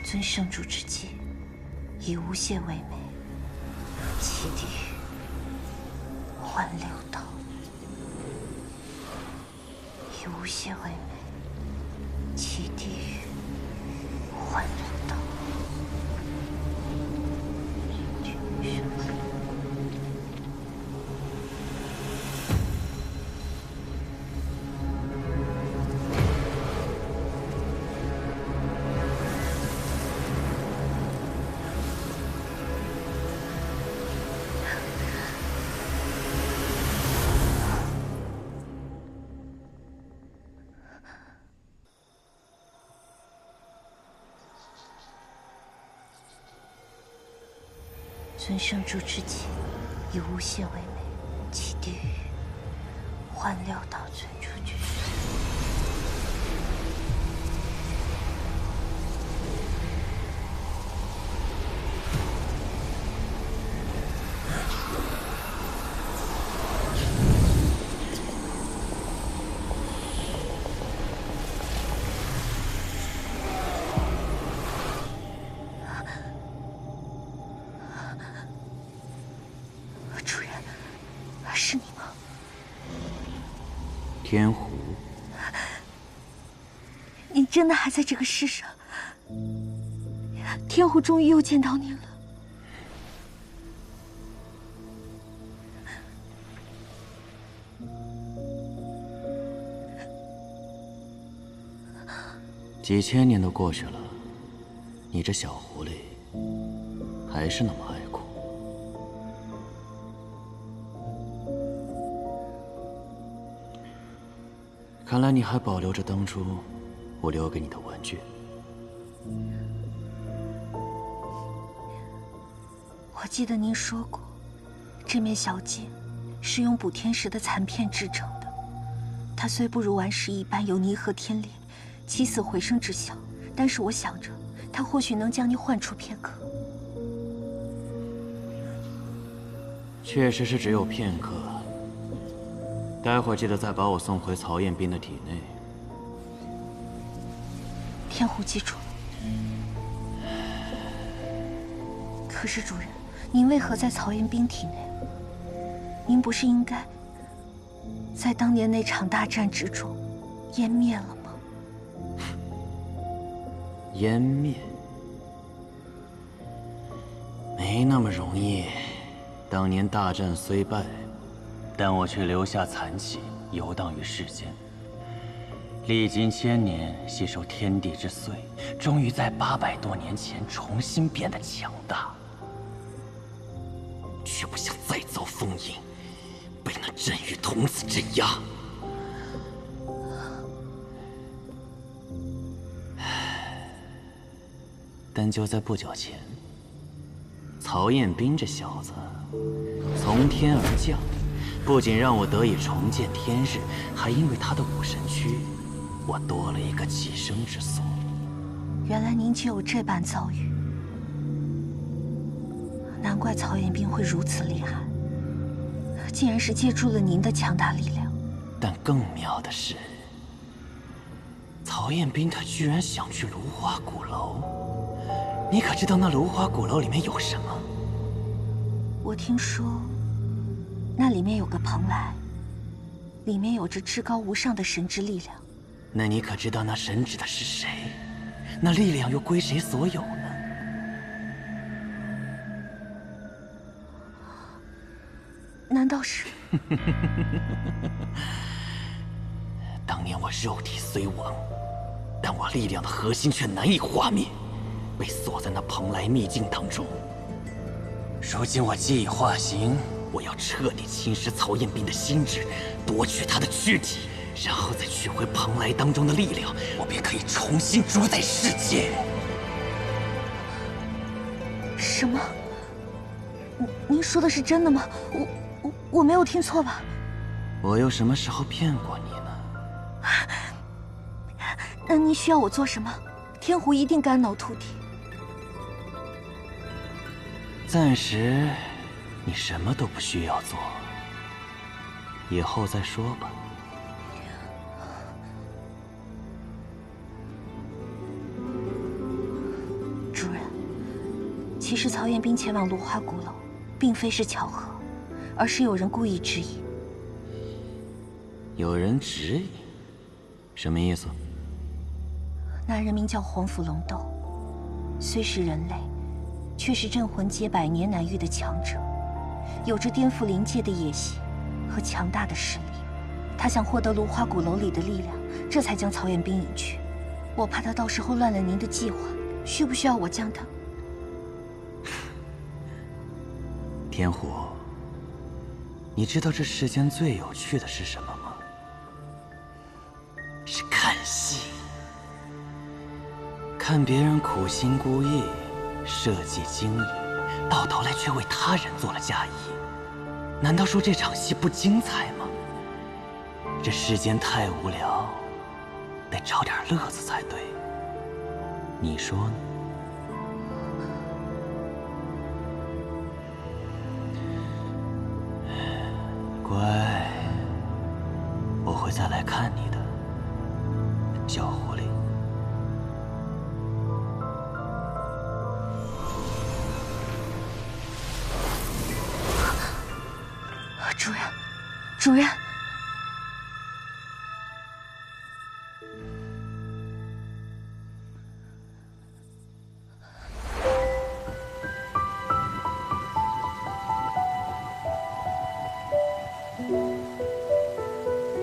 尊圣主之际，以无懈为美，弃地狱，还六道。以无懈为美，弃地狱，还人道。尊圣主之际，以无懈为美，弃地狱，还六道尊主之身。天狐，您真的还在这个世上？天狐终于又见到您了。几千年都过去了，你这小狐狸还是那么爱哭。看来你还保留着当初我留给你的玩具。我记得您说过，这面小剑是用补天石的残片制成的。它虽不如顽石一般有泥和天裂、起死回生之效，但是我想着，它或许能将你唤出片刻。确实是只有片刻。待会儿记得再把我送回曹彦斌的体内。天狐记住了。可是主人，您为何在曹彦斌体内？您不是应该在当年那场大战之中湮灭了吗？湮灭？没那么容易。当年大战虽败，但我却留下残气，游荡于世间。历经千年，吸收天地之髓，终于在800多年前重新变得强大。却不想再遭封印，被那镇狱童子镇压。但就在不久前，曹彦斌这小子从天而降，不仅让我得以重见天日，还因为他的武神躯，我多了一个栖身之所。原来您就有这般遭遇，难怪曹彦斌会如此厉害，竟然是借助了您的强大力量。但更妙的是，曹彦斌他居然想去芦花鼓楼。你可知道那芦花鼓楼里面有什么？我听说，那里面有个蓬莱，里面有着至高无上的神之力量。那你可知道那神指的是谁？那力量又归谁所有呢？难道是？当年我肉体虽亡，但我力量的核心却难以化灭，被锁在那蓬莱秘境当中。如今我既已化形，我要彻底侵蚀曹彦斌的心智，夺取他的躯体，然后再取回蓬莱当中的力量，我便可以重新主宰世界。什么？您说的是真的吗？我没有听错吧？我又什么时候骗过你呢？那您需要我做什么？天狐一定肝脑涂地。暂时，你什么都不需要做，以后再说吧。主人，其实曹彦斌前往芦花鼓楼，并非是巧合，而是有人故意指引。有人指引？什么意思？那人名叫黄甫龙斗，虽是人类，却是镇魂街100年难遇的强者，有着颠覆灵界的野心和强大的实力。他想获得芦花鼓楼里的力量，这才将曹彦斌引去。我怕他到时候乱了您的计划，需不需要我将他？天狐，你知道这世间最有趣的是什么吗？是看戏。看别人苦心孤诣，设计精益，到头来却为他人做了嫁衣，难道说这场戏不精彩吗？这世间太无聊，得找点乐子才对。你说呢？乖，我会再来看你的，小狐狸。主人，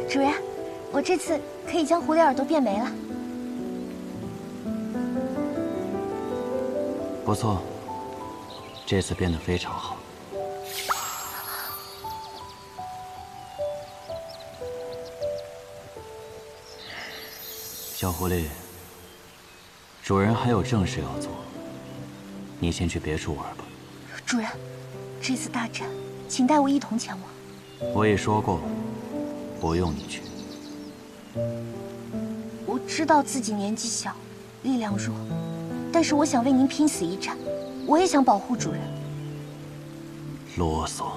主人，我这次可以将狐狸耳朵变没了。不错，这次变得非常好。小狐狸，主人还有正事要做，你先去别处玩吧。主人，这次大战，请带我一同前往。我已说过，不用你去。我知道自己年纪小，力量弱，但是我想为您拼死一战，我也想保护主人。啰嗦。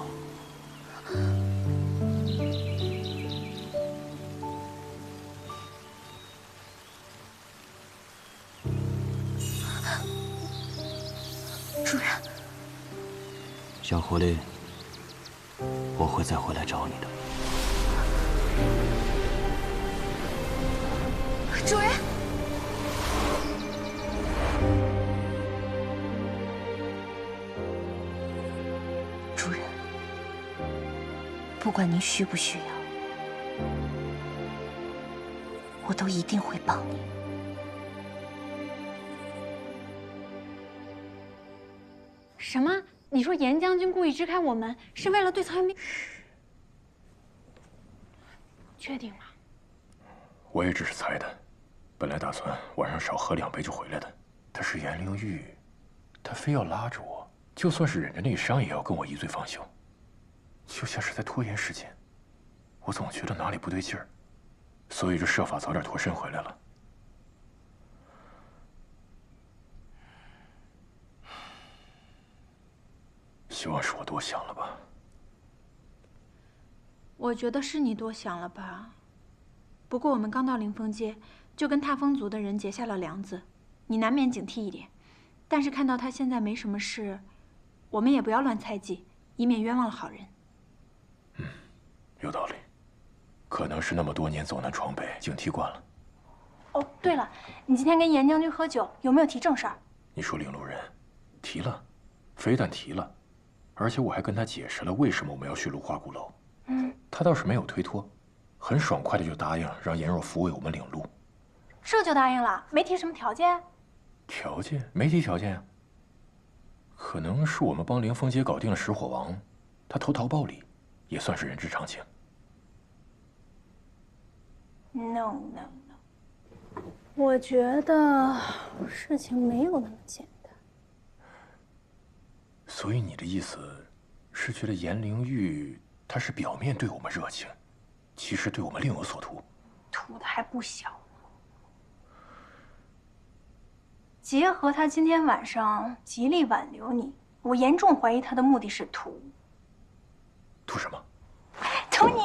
主人，小狐狸，我会再回来找你的。主人，主人，不管您需不需要，我都一定会帮你。什么？你说严将军故意支开我们，是为了对曹元斌？确定吗？我也只是猜的，本来打算晚上少喝2杯就回来的。但是颜灵玉，他非要拉着我，就算是忍着内伤，也要跟我一醉方休，就像是在拖延时间。我总觉得哪里不对劲儿，所以就设法早点脱身回来了。希望是我多想了吧。我觉得是你多想了吧。不过我们刚到凌风街，就跟踏风族的人结下了梁子，你难免警惕一点。但是看到他现在没什么事，我们也不要乱猜忌，以免冤枉了好人。有道理，可能是那么多年走南闯北，警惕惯了。哦，对了，你今天跟严将军喝酒，有没有提正事儿？你说领路人提了，非但提了，而且我还跟他解释了为什么我们要去芦花鼓楼。他倒是没有推脱，很爽快的就答应让颜若扶为我们领路。这就答应了，没提什么条件？条件没提条件啊。可能是我们帮凌风街搞定了石火王，他投桃报李，也算是人之常情。No， 我觉得事情没有那么简单。所以你的意思是觉得颜灵玉他是表面对我们热情，其实对我们另有所图？图的还不小呢。结合他今天晚上极力挽留你，我严重怀疑他的目的是图什么？图你！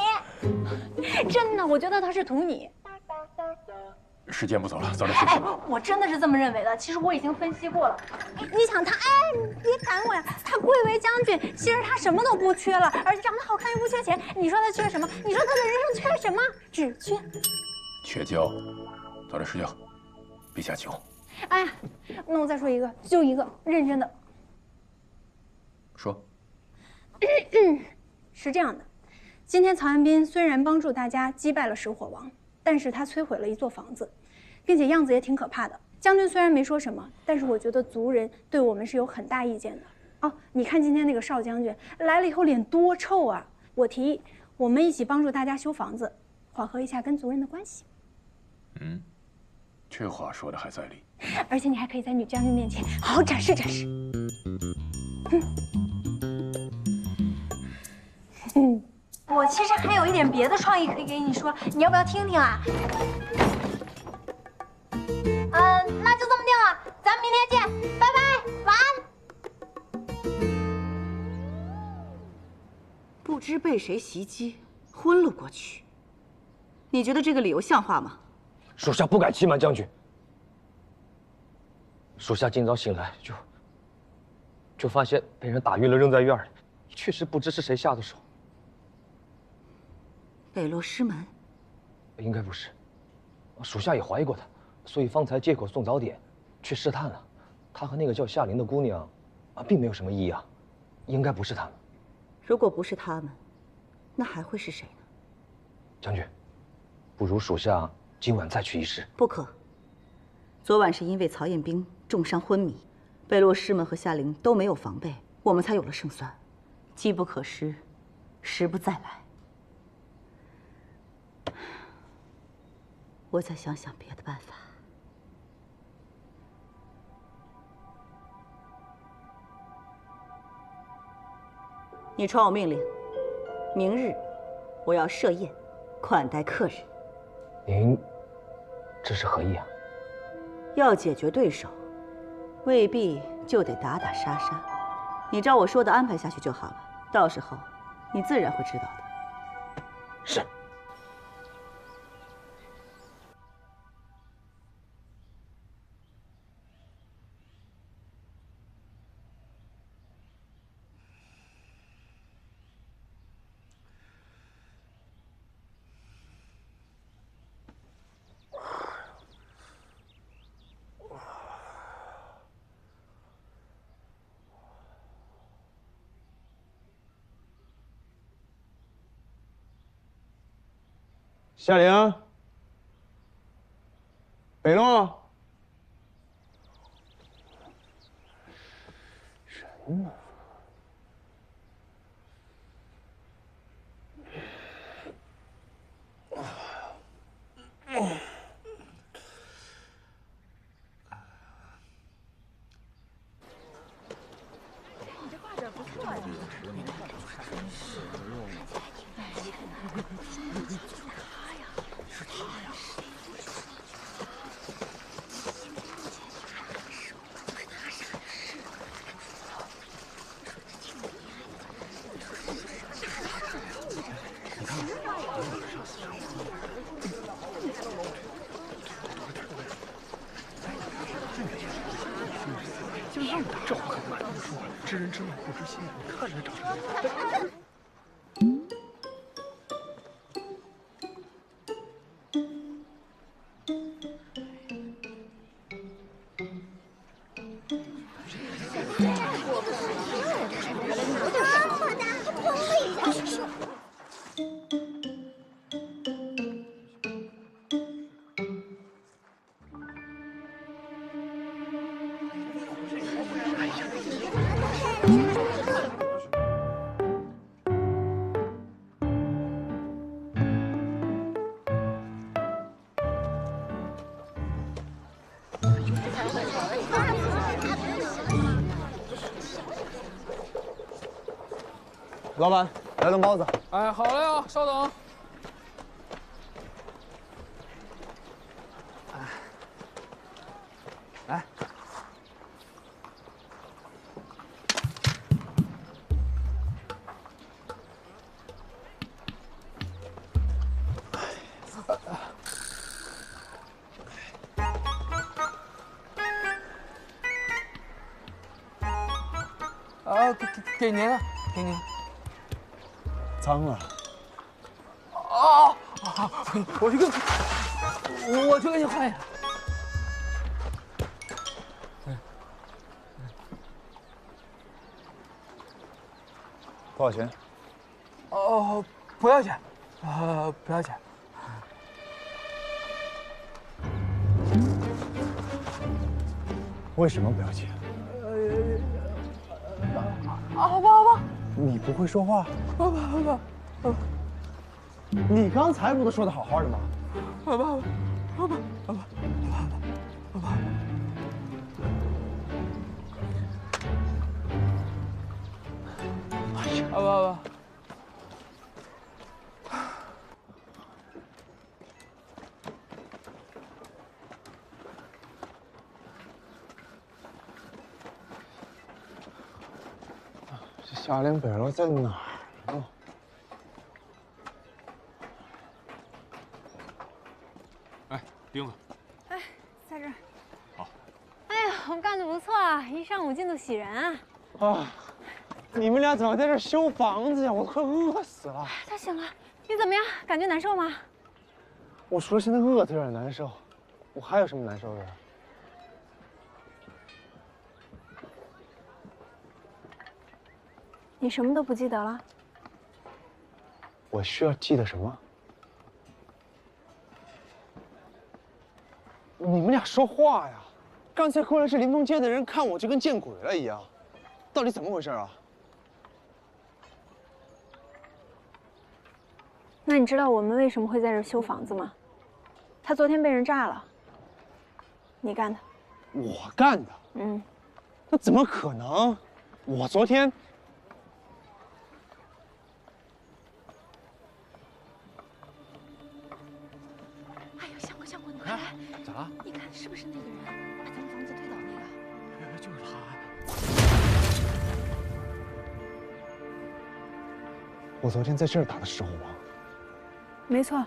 真的，我觉得他是图你。时间不早了，早点休息吧。我真的是这么认为的。其实我已经分析过了。你想他，你别赶我呀！他贵为将军，其实他什么都不缺了，而且长得好看又不缺钱。你说他缺什么？你说他的人生缺什么？只缺觉。早点睡觉，别下酒。哎，那我再说一个，就一个，认真的。说。是这样的，今天曹元斌虽然帮助大家击败了石火王，但是他摧毁了一座房子，并且样子也挺可怕的。将军虽然没说什么，但是我觉得族人对我们是有很大意见的。哦，你看今天那个邵将军来了以后脸多臭啊！我提议我们一起帮助大家修房子，缓和一下跟族人的关系。这话说的还在理。而且你还可以在女将军面前好好展示展示。我其实还有一点别的创意可以给你说，你要不要听听啊？那就这么定了，咱们明天见，拜拜，晚安。不知被谁袭击，昏了过去。你觉得这个理由像话吗？属下不敢欺瞒将军。属下今早醒来就发现被人打晕了，扔在院里，确实不知是谁下的手。北落师门，应该不是。属下也怀疑过他，所以方才借口送早点，去试探了。他和那个叫夏琳的姑娘，并没有什么异样，应该不是他们。如果不是他们，那还会是谁呢？将军，不如属下今晚再去一试。不可。昨晚是因为曹彦兵重伤昏迷，北洛师门和夏灵都没有防备，我们才有了胜算。机不可失，时不再来。我再想想别的办法。你传我命令，明日我要设宴，款待客人。您这是何意啊？要解决对手，未必就得打打杀杀。你照我说的安排下去就好了，到时候你自然会知道的。是。夏灵，北洛，人呢？你这画的不错呀。就那么大，这话可不敢这么说。知人知面不知心，你看人长什么样。老板，来顿包子。哎，好嘞啊，稍等。来，啊，给您了，给您。脏了。啊！我去给你换一个。多少钱？哦，不要钱，不要钱。为什么不要钱？好吧，好吧。你不会说话？好吧，好吧，好吧。你刚才不都说的好好的吗？好吧，好吧，好吧，好吧，好吧，好吧，好吧。这夏灵北洛在哪儿呢？哎，钉子。哎，在这儿。好。哎呀，我们干得不错啊，一上午进度喜人啊。啊，你们俩怎么在这儿修房子呀？我都快饿死了。他醒了，你怎么样？感觉难受吗？我除了现在饿的有点难受，我还有什么难受的？你什么都不记得了？我需要记得什么？说话呀！刚才过来是林峰街的人，看我就跟见鬼了一样，到底怎么回事啊？那你知道我们为什么会在这儿修房子吗？他昨天被人炸了，你干的。我干的？嗯。那怎么可能？我昨天……哎呦，相公，你快来！咋了？你看是不是那个人把咱们房子推倒那个？就是他。我昨天在这儿打的石火王。没错，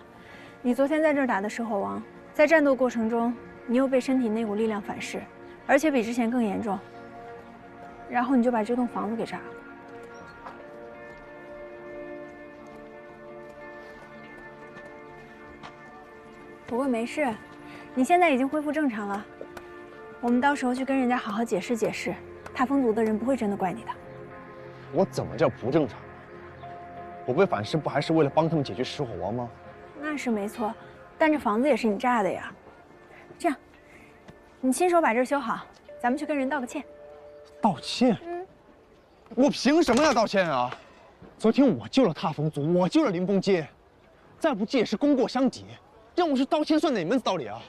你昨天在这儿打的石火王，在战斗过程中，你又被身体那股力量反噬，而且比之前更严重。然后你就把这栋房子给炸了。不过没事，你现在已经恢复正常了。我们到时候去跟人家好好解释解释，踏风族的人不会真的怪你的。我怎么叫不正常？我被反噬不还是为了帮他们解决石火王吗？那是没错，但这房子也是你炸的呀。这样，你亲手把这儿修好，咱们去跟人道个歉。道歉？我凭什么要道歉啊？昨天我救了踏风族，我救了林峰街，再不济也是功过相抵，让我去道歉算哪门子道理啊？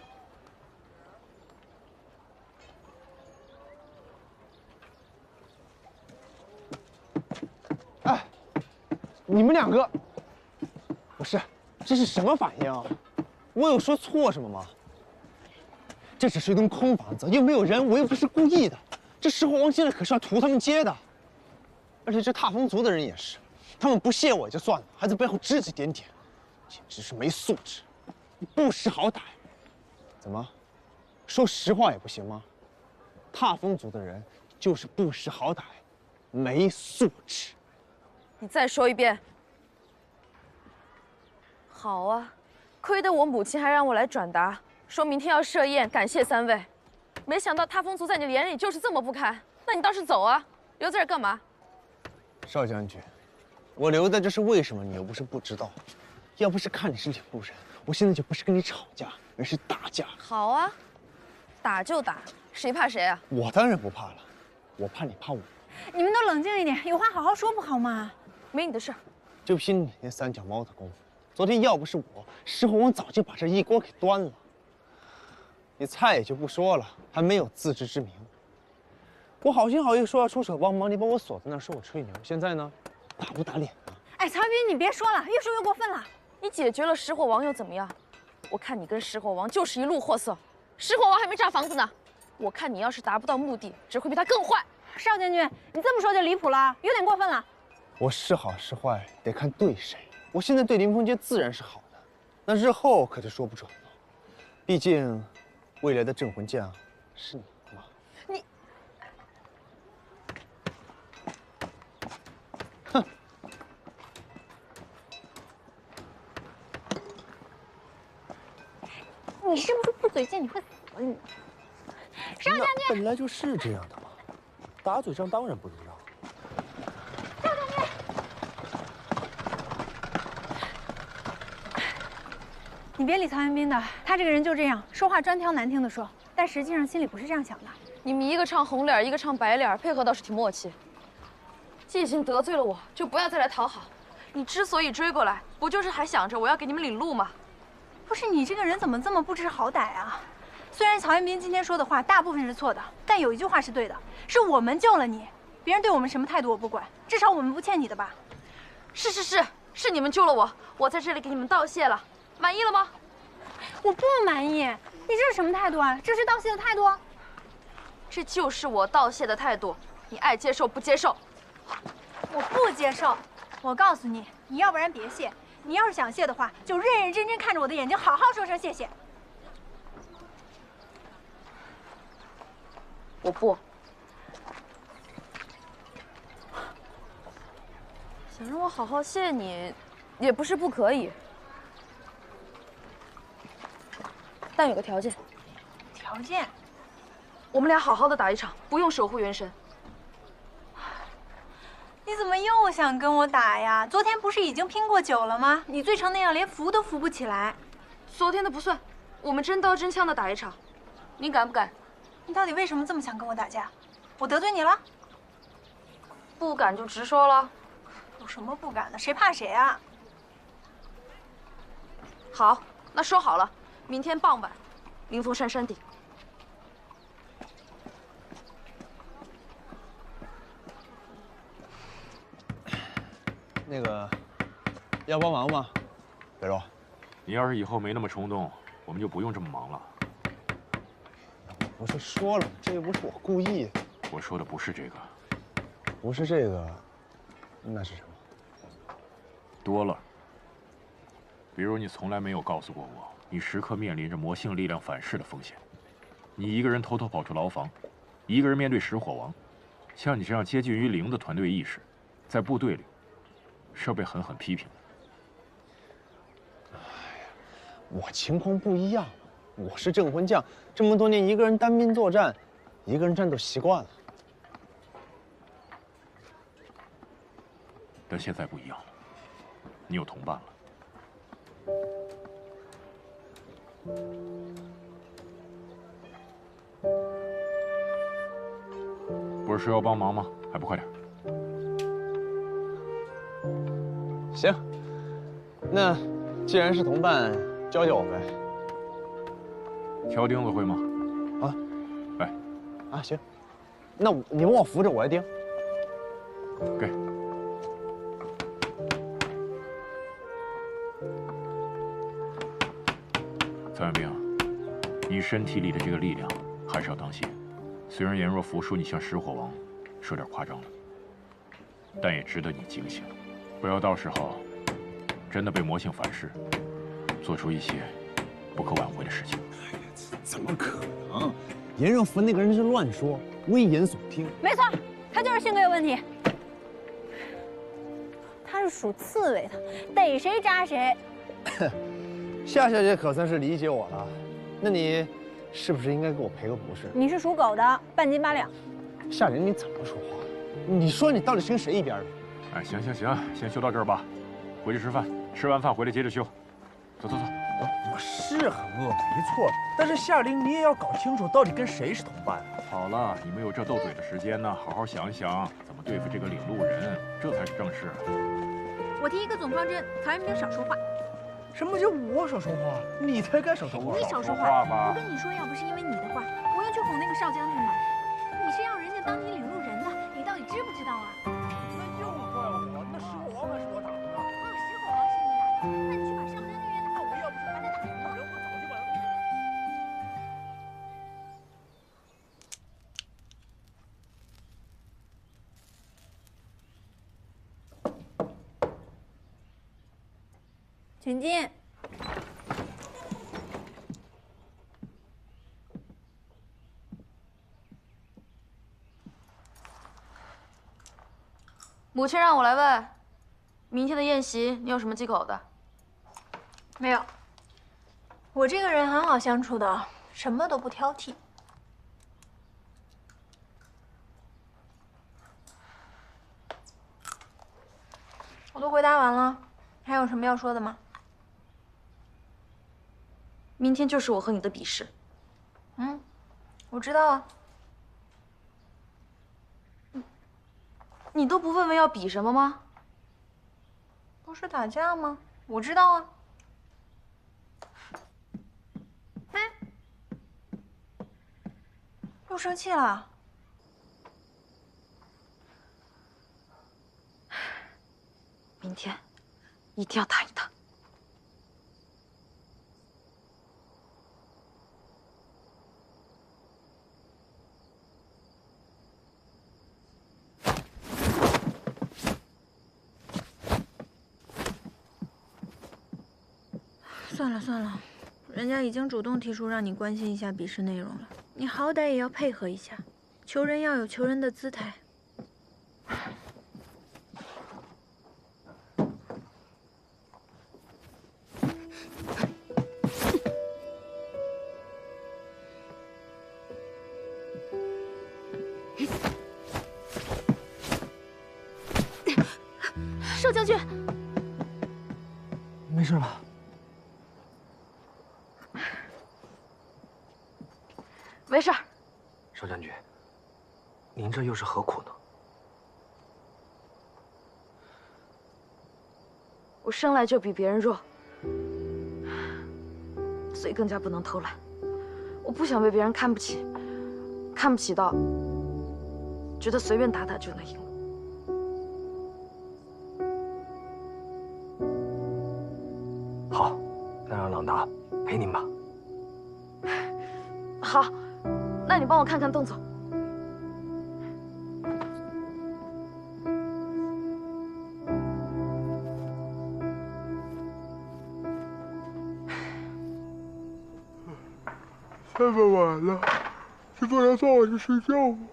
哎，你们两个，不是，这是什么反应啊？我有说错什么吗？这只是一栋空房子，又没有人，我又不是故意的。这石火王现在可是要屠他们街的，而且这踏风族的人也是，他们不屑我也就算了，还在背后指指点点，简直是没素质，不识好歹。怎么，说实话也不行吗？踏风族的人就是不识好歹，没素质。你再说一遍。好啊，亏得我母亲还让我来转达，说明天要设宴感谢3位。没想到踏风族在你眼里就是这么不堪，那你倒是走啊，留在这儿干嘛？少将军，我留在这是为什么？你又不是不知道。要不是看你是领路人，我现在就不是跟你吵架，而是打架。好啊，打就打，谁怕谁啊？我当然不怕了，我怕你怕我。你们都冷静一点，有话好好说不好吗？没你的事。就凭你那3脚猫的功夫，昨天要不是我，石火王早就把这一锅给端了。你菜也就不说了，还没有自知之明。我好心好意说要出手帮忙，你把我锁在那儿说我吹牛，现在呢，打不打脸啊？哎，曹云，你别说了，越说越过分了。你解决了石火王又怎么样？我看你跟石火王就是一路货色，石火王还没炸房子呢。我看你要是达不到目的，只会比他更坏。少将军，你这么说就离谱了，有点过分了。我是好是坏得看对谁。我现在对林峰街自然是好的，那日后可就说不准了。毕竟，未来的镇魂将是你嘛。你，哼！你是不是不嘴贱？你会死了你！少将军，本来就是这样的嘛，打嘴仗当然不能让。少将军，你别理曹元斌的，他这个人就这样，说话专挑难听的说，但实际上心里不是这样想的。你们一个唱红脸，一个唱白脸，配合倒是挺默契。既已经得罪了我，就不要再来讨好。你之所以追过来，不就是还想着我要给你们领路吗？不是你这个人怎么这么不知好歹啊？虽然曹元斌今天说的话大部分是错的，但有一句话是对的，是我们救了你，别人对我们什么态度我不管，至少我们不欠你的吧？是你们救了我，我在这里给你们道谢了，满意了吗？我不满意，你这是什么态度啊？这是道谢的态度？这就是我道谢的态度，你爱接受不接受？我不接受。我告诉你，你要不然别谢，你要是想谢的话，就认认真真看着我的眼睛，好好说声谢谢。我不。想让我好好谢你，也不是不可以，但有个条件。条件？我们俩好好的打一场，不用守护元神。你怎么又想跟我打呀？昨天不是已经拼过9了吗？你醉成那样，连扶都扶不起来。昨天的不算，我们真刀真枪的打一场。你敢不敢？你到底为什么这么想跟我打架？我得罪你了？不敢就直说了。有什么不敢的？谁怕谁啊？好，那说好了，明天傍晚，灵峰山山顶。那个，要帮忙吗，北若？你要是以后没那么冲动，我们就不用这么忙了。不是说了吗？这又不是我故意的。我说的不是这个。不是这个，那是什么？多了。比如你从来没有告诉过我，你时刻面临着魔性力量反噬的风险。你一个人偷偷跑出牢房，一个人面对石火王。像你这样接近于零的团队意识，在部队里是要被狠狠批评的。我情况不一样，我是镇魂将，这么多年一个人单兵作战，一个人战斗习惯了。但现在不一样了，你有同伴了。不是说要帮忙吗？还不快点！行，那既然是同伴，教教我呗。敲钉子会吗？啊，来。啊，行。那你帮我扶着，我来钉。给。曹元兵，你身体里的这个力量还是要当心。虽然颜若甫说你像石火王，说点夸张了，但也值得你警醒，不要到时候真的被魔性反噬，做出一些不可挽回的事情。怎么可能？颜若甫那个人是乱说，危言耸听。没错，他就是性格有问题。他是属刺猬的，逮谁扎谁。夏小姐可算是理解我了，那你是不是应该给我赔个不是？你是属狗的，半斤8两。夏琳，你怎么说话？你说你到底是跟谁一边的？哎，行，先修到这儿吧，回去吃饭，吃完饭回来接着修。走。我是很饿，没错，但是夏琳，你也要搞清楚到底跟谁是同伴。好了，你们有这斗嘴的时间呢，好好想一想怎么对付这个领路人，这才是正事。我提一个总方针，曹元兵少说话。什么叫我少说话？你才该少说话。你少说话吧！我跟你说，要不是因为你的话，我要去哄那个少将军了。你是要人家当你领路人的，你到底知不知道啊？那又怪我，那石火王还是我打的呢。哦，石火王是你打的，那你去把少将军也打。我要不是他在打人，我早就把他。请进。母亲让我来问，明天的宴席你有什么忌口的？没有。我这个人很好相处的，什么都不挑剔。我都回答完了，还有什么要说的吗？明天就是我和你的比试。我知道啊。你都不问问要比什么吗？不是打架吗？我知道啊。哎，又生气了？明天一定要打赢他。算了，人家已经主动提出让你关心一下比试内容了，你好歹也要配合一下，求人要有求人的姿态。少将军，没事吧？没事儿。少将军，您这又是何苦呢？我生来就比别人弱，所以更加不能偷懒。我不想被别人看不起，看不起到觉得随便打打就能赢。好，那让朗达陪您吧。好，那你帮我看看动作。这么晚了，你不能放我去睡觉吗？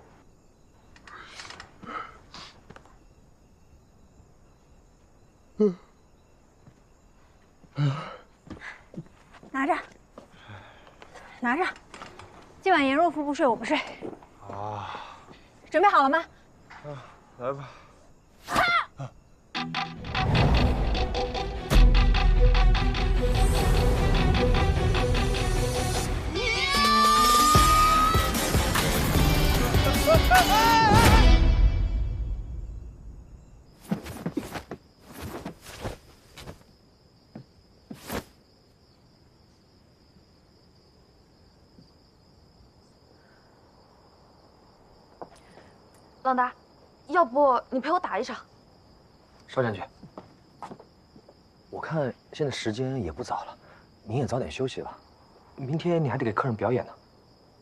拿着，今晚颜若夫不睡，我不睡。啊，准备好了吗？来吧。朗达，要不你陪我打一场？少将军，我看现在时间也不早了，您也早点休息吧。明天你还得给客人表演呢。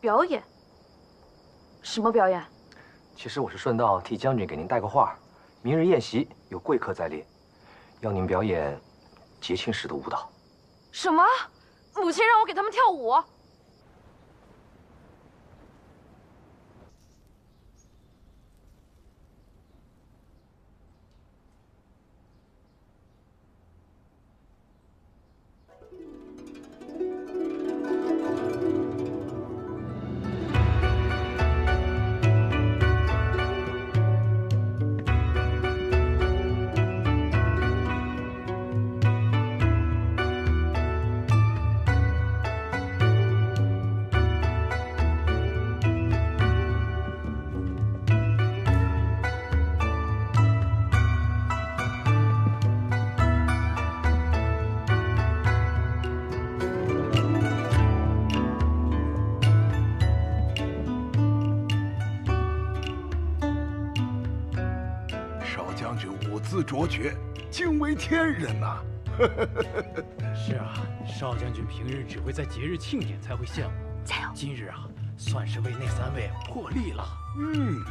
表演？什么表演？其实我是顺道替将军给您带个话，明日宴席有贵客在列，要您表演节庆式的舞蹈。什么？母亲让我给他们跳舞？卓绝，惊为天人呐！是啊，少将军平日只会在节日庆典才会献舞，加油！今日啊，算是为那3位破例了。嗯。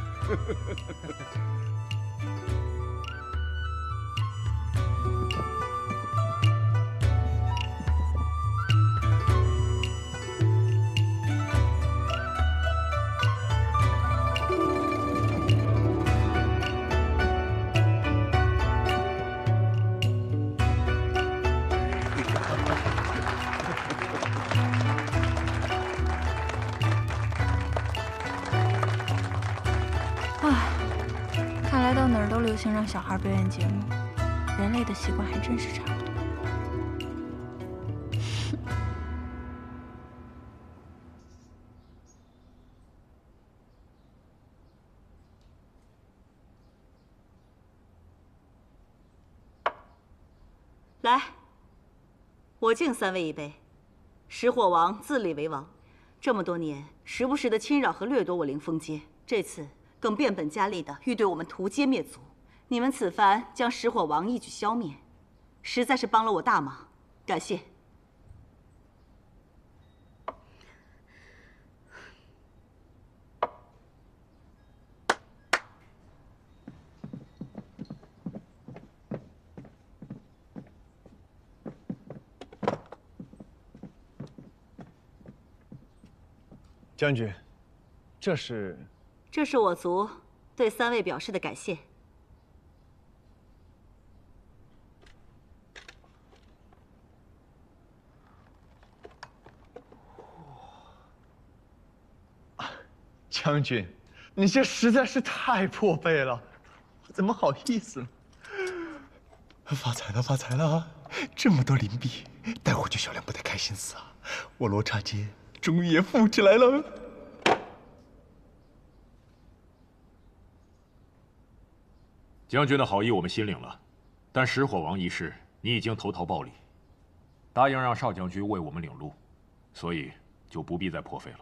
流行让小孩表演节目，人类的习惯还真是差不多。来，我敬3位一杯。石火王自立为王，这么多年时不时的侵扰和掠夺我凌风街，这次更变本加厉的欲对我们屠街灭族。你们此番将石火王一举消灭，实在是帮了我大忙，感谢。将军，这是我族对3位表示的感谢。将军，你这实在是太破费了，我怎么好意思呢？发财了，发财了！这么多灵币，带回去小亮不得开心死啊！我罗刹街终于也富起来了。将军的好意我们心领了，但石火王一事你已经投桃报李，答应让邵将军为我们领路，所以就不必再破费了。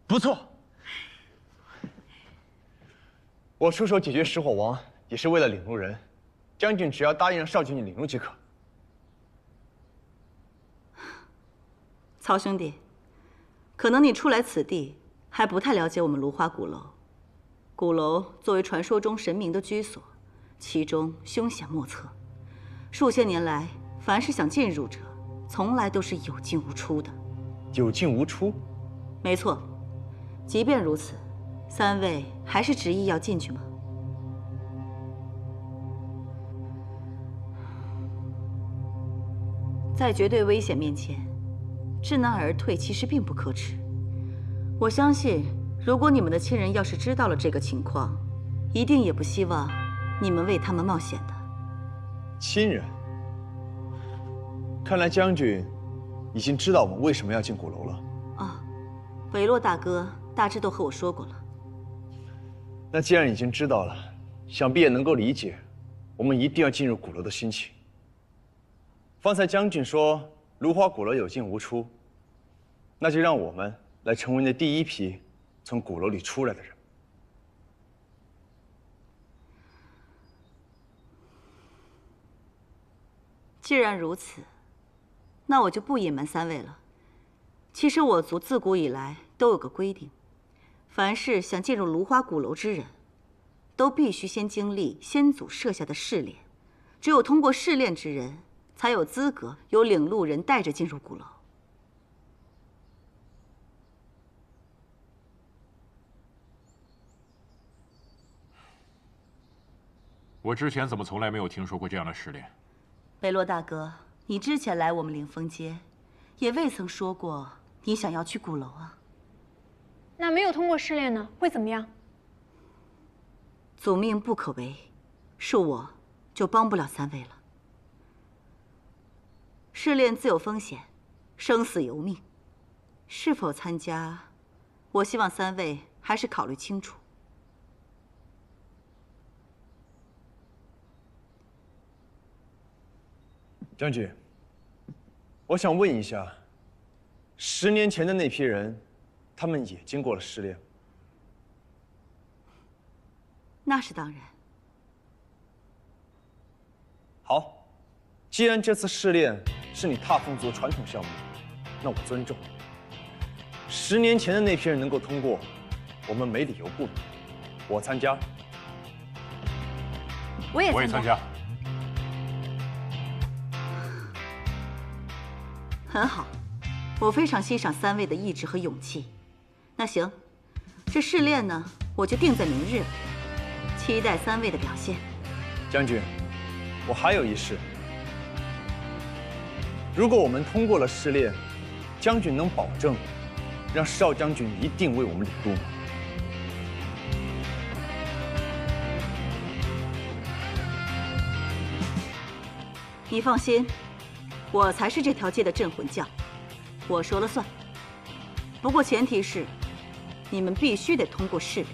不错，我出手解决石火王也是为了领路人，将军只要答应让邵将军领路即可。曹兄弟，可能你初来此地，还不太了解我们芦花鼓楼。鼓楼作为传说中神明的居所，其中凶险莫测。数千年来，凡是想进入者，从来都是有进无出的。有进无出？没错。即便如此，3位还是执意要进去吗？在绝对危险面前，知难而退其实并不可耻。我相信，如果你们的亲人要是知道了这个情况，一定也不希望你们为他们冒险的。亲人？看来将军已经知道我们为什么要进鼓楼了。啊，韦洛大哥大致都和我说过了。那既然已经知道了，想必也能够理解我们一定要进入鼓楼的心情。方才将军说芦花鼓楼有进无出，那就让我们来成为那第一批从鼓楼里出来的人。既然如此，那我就不隐瞒3位了。其实我族自古以来都有个规定，凡是想进入芦花鼓楼之人，都必须先经历先祖设下的试炼，只有通过试炼之人，才有资格由领路人带着进入鼓楼。我之前怎么从来没有听说过这样的试炼？北洛大哥，你之前来我们灵峰街，也未曾说过你想要去鼓楼啊。那没有通过试炼呢，会怎么样？祖命不可违，恕我就帮不了3位了。试炼自有风险，生死由命，是否参加，我希望3位还是考虑清楚。将军，我想问一下，10年前的那批人，他们也经过了试炼？那是当然。好，既然这次试炼是你踏风族传统项目，那我尊重。10年前的那批人能够通过，我们没理由不能。我参加。我也参加。很好，我非常欣赏3位的意志和勇气。那行，这试炼呢，我就定在明日了，期待3位的表现。将军，我还有一事。如果我们通过了试炼，将军能保证让邵将军一定为我们领路吗？你放心。我才是这条街的镇魂将，我说了算。不过前提是，你们必须得通过试炼。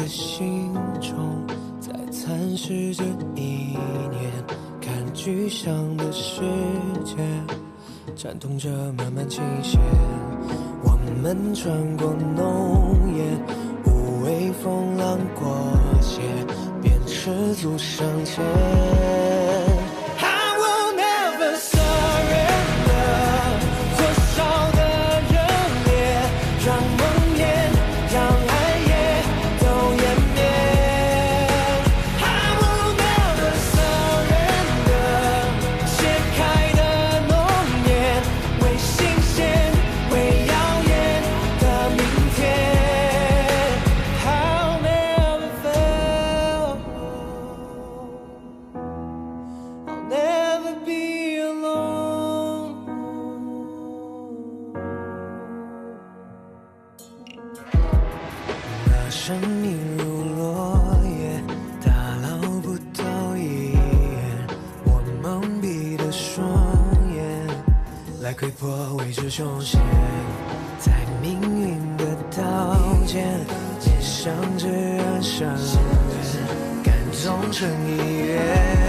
心中在蚕食着一念，看具象的世界颤动着漫漫琴弦。我们穿过浓烟，无畏风浪过街，便赤足上前。生命如落叶，打捞不到一眼。我蒙蔽的双眼，来窥破未知凶险，在命运的刀尖，面上只染上缘，感动成一约。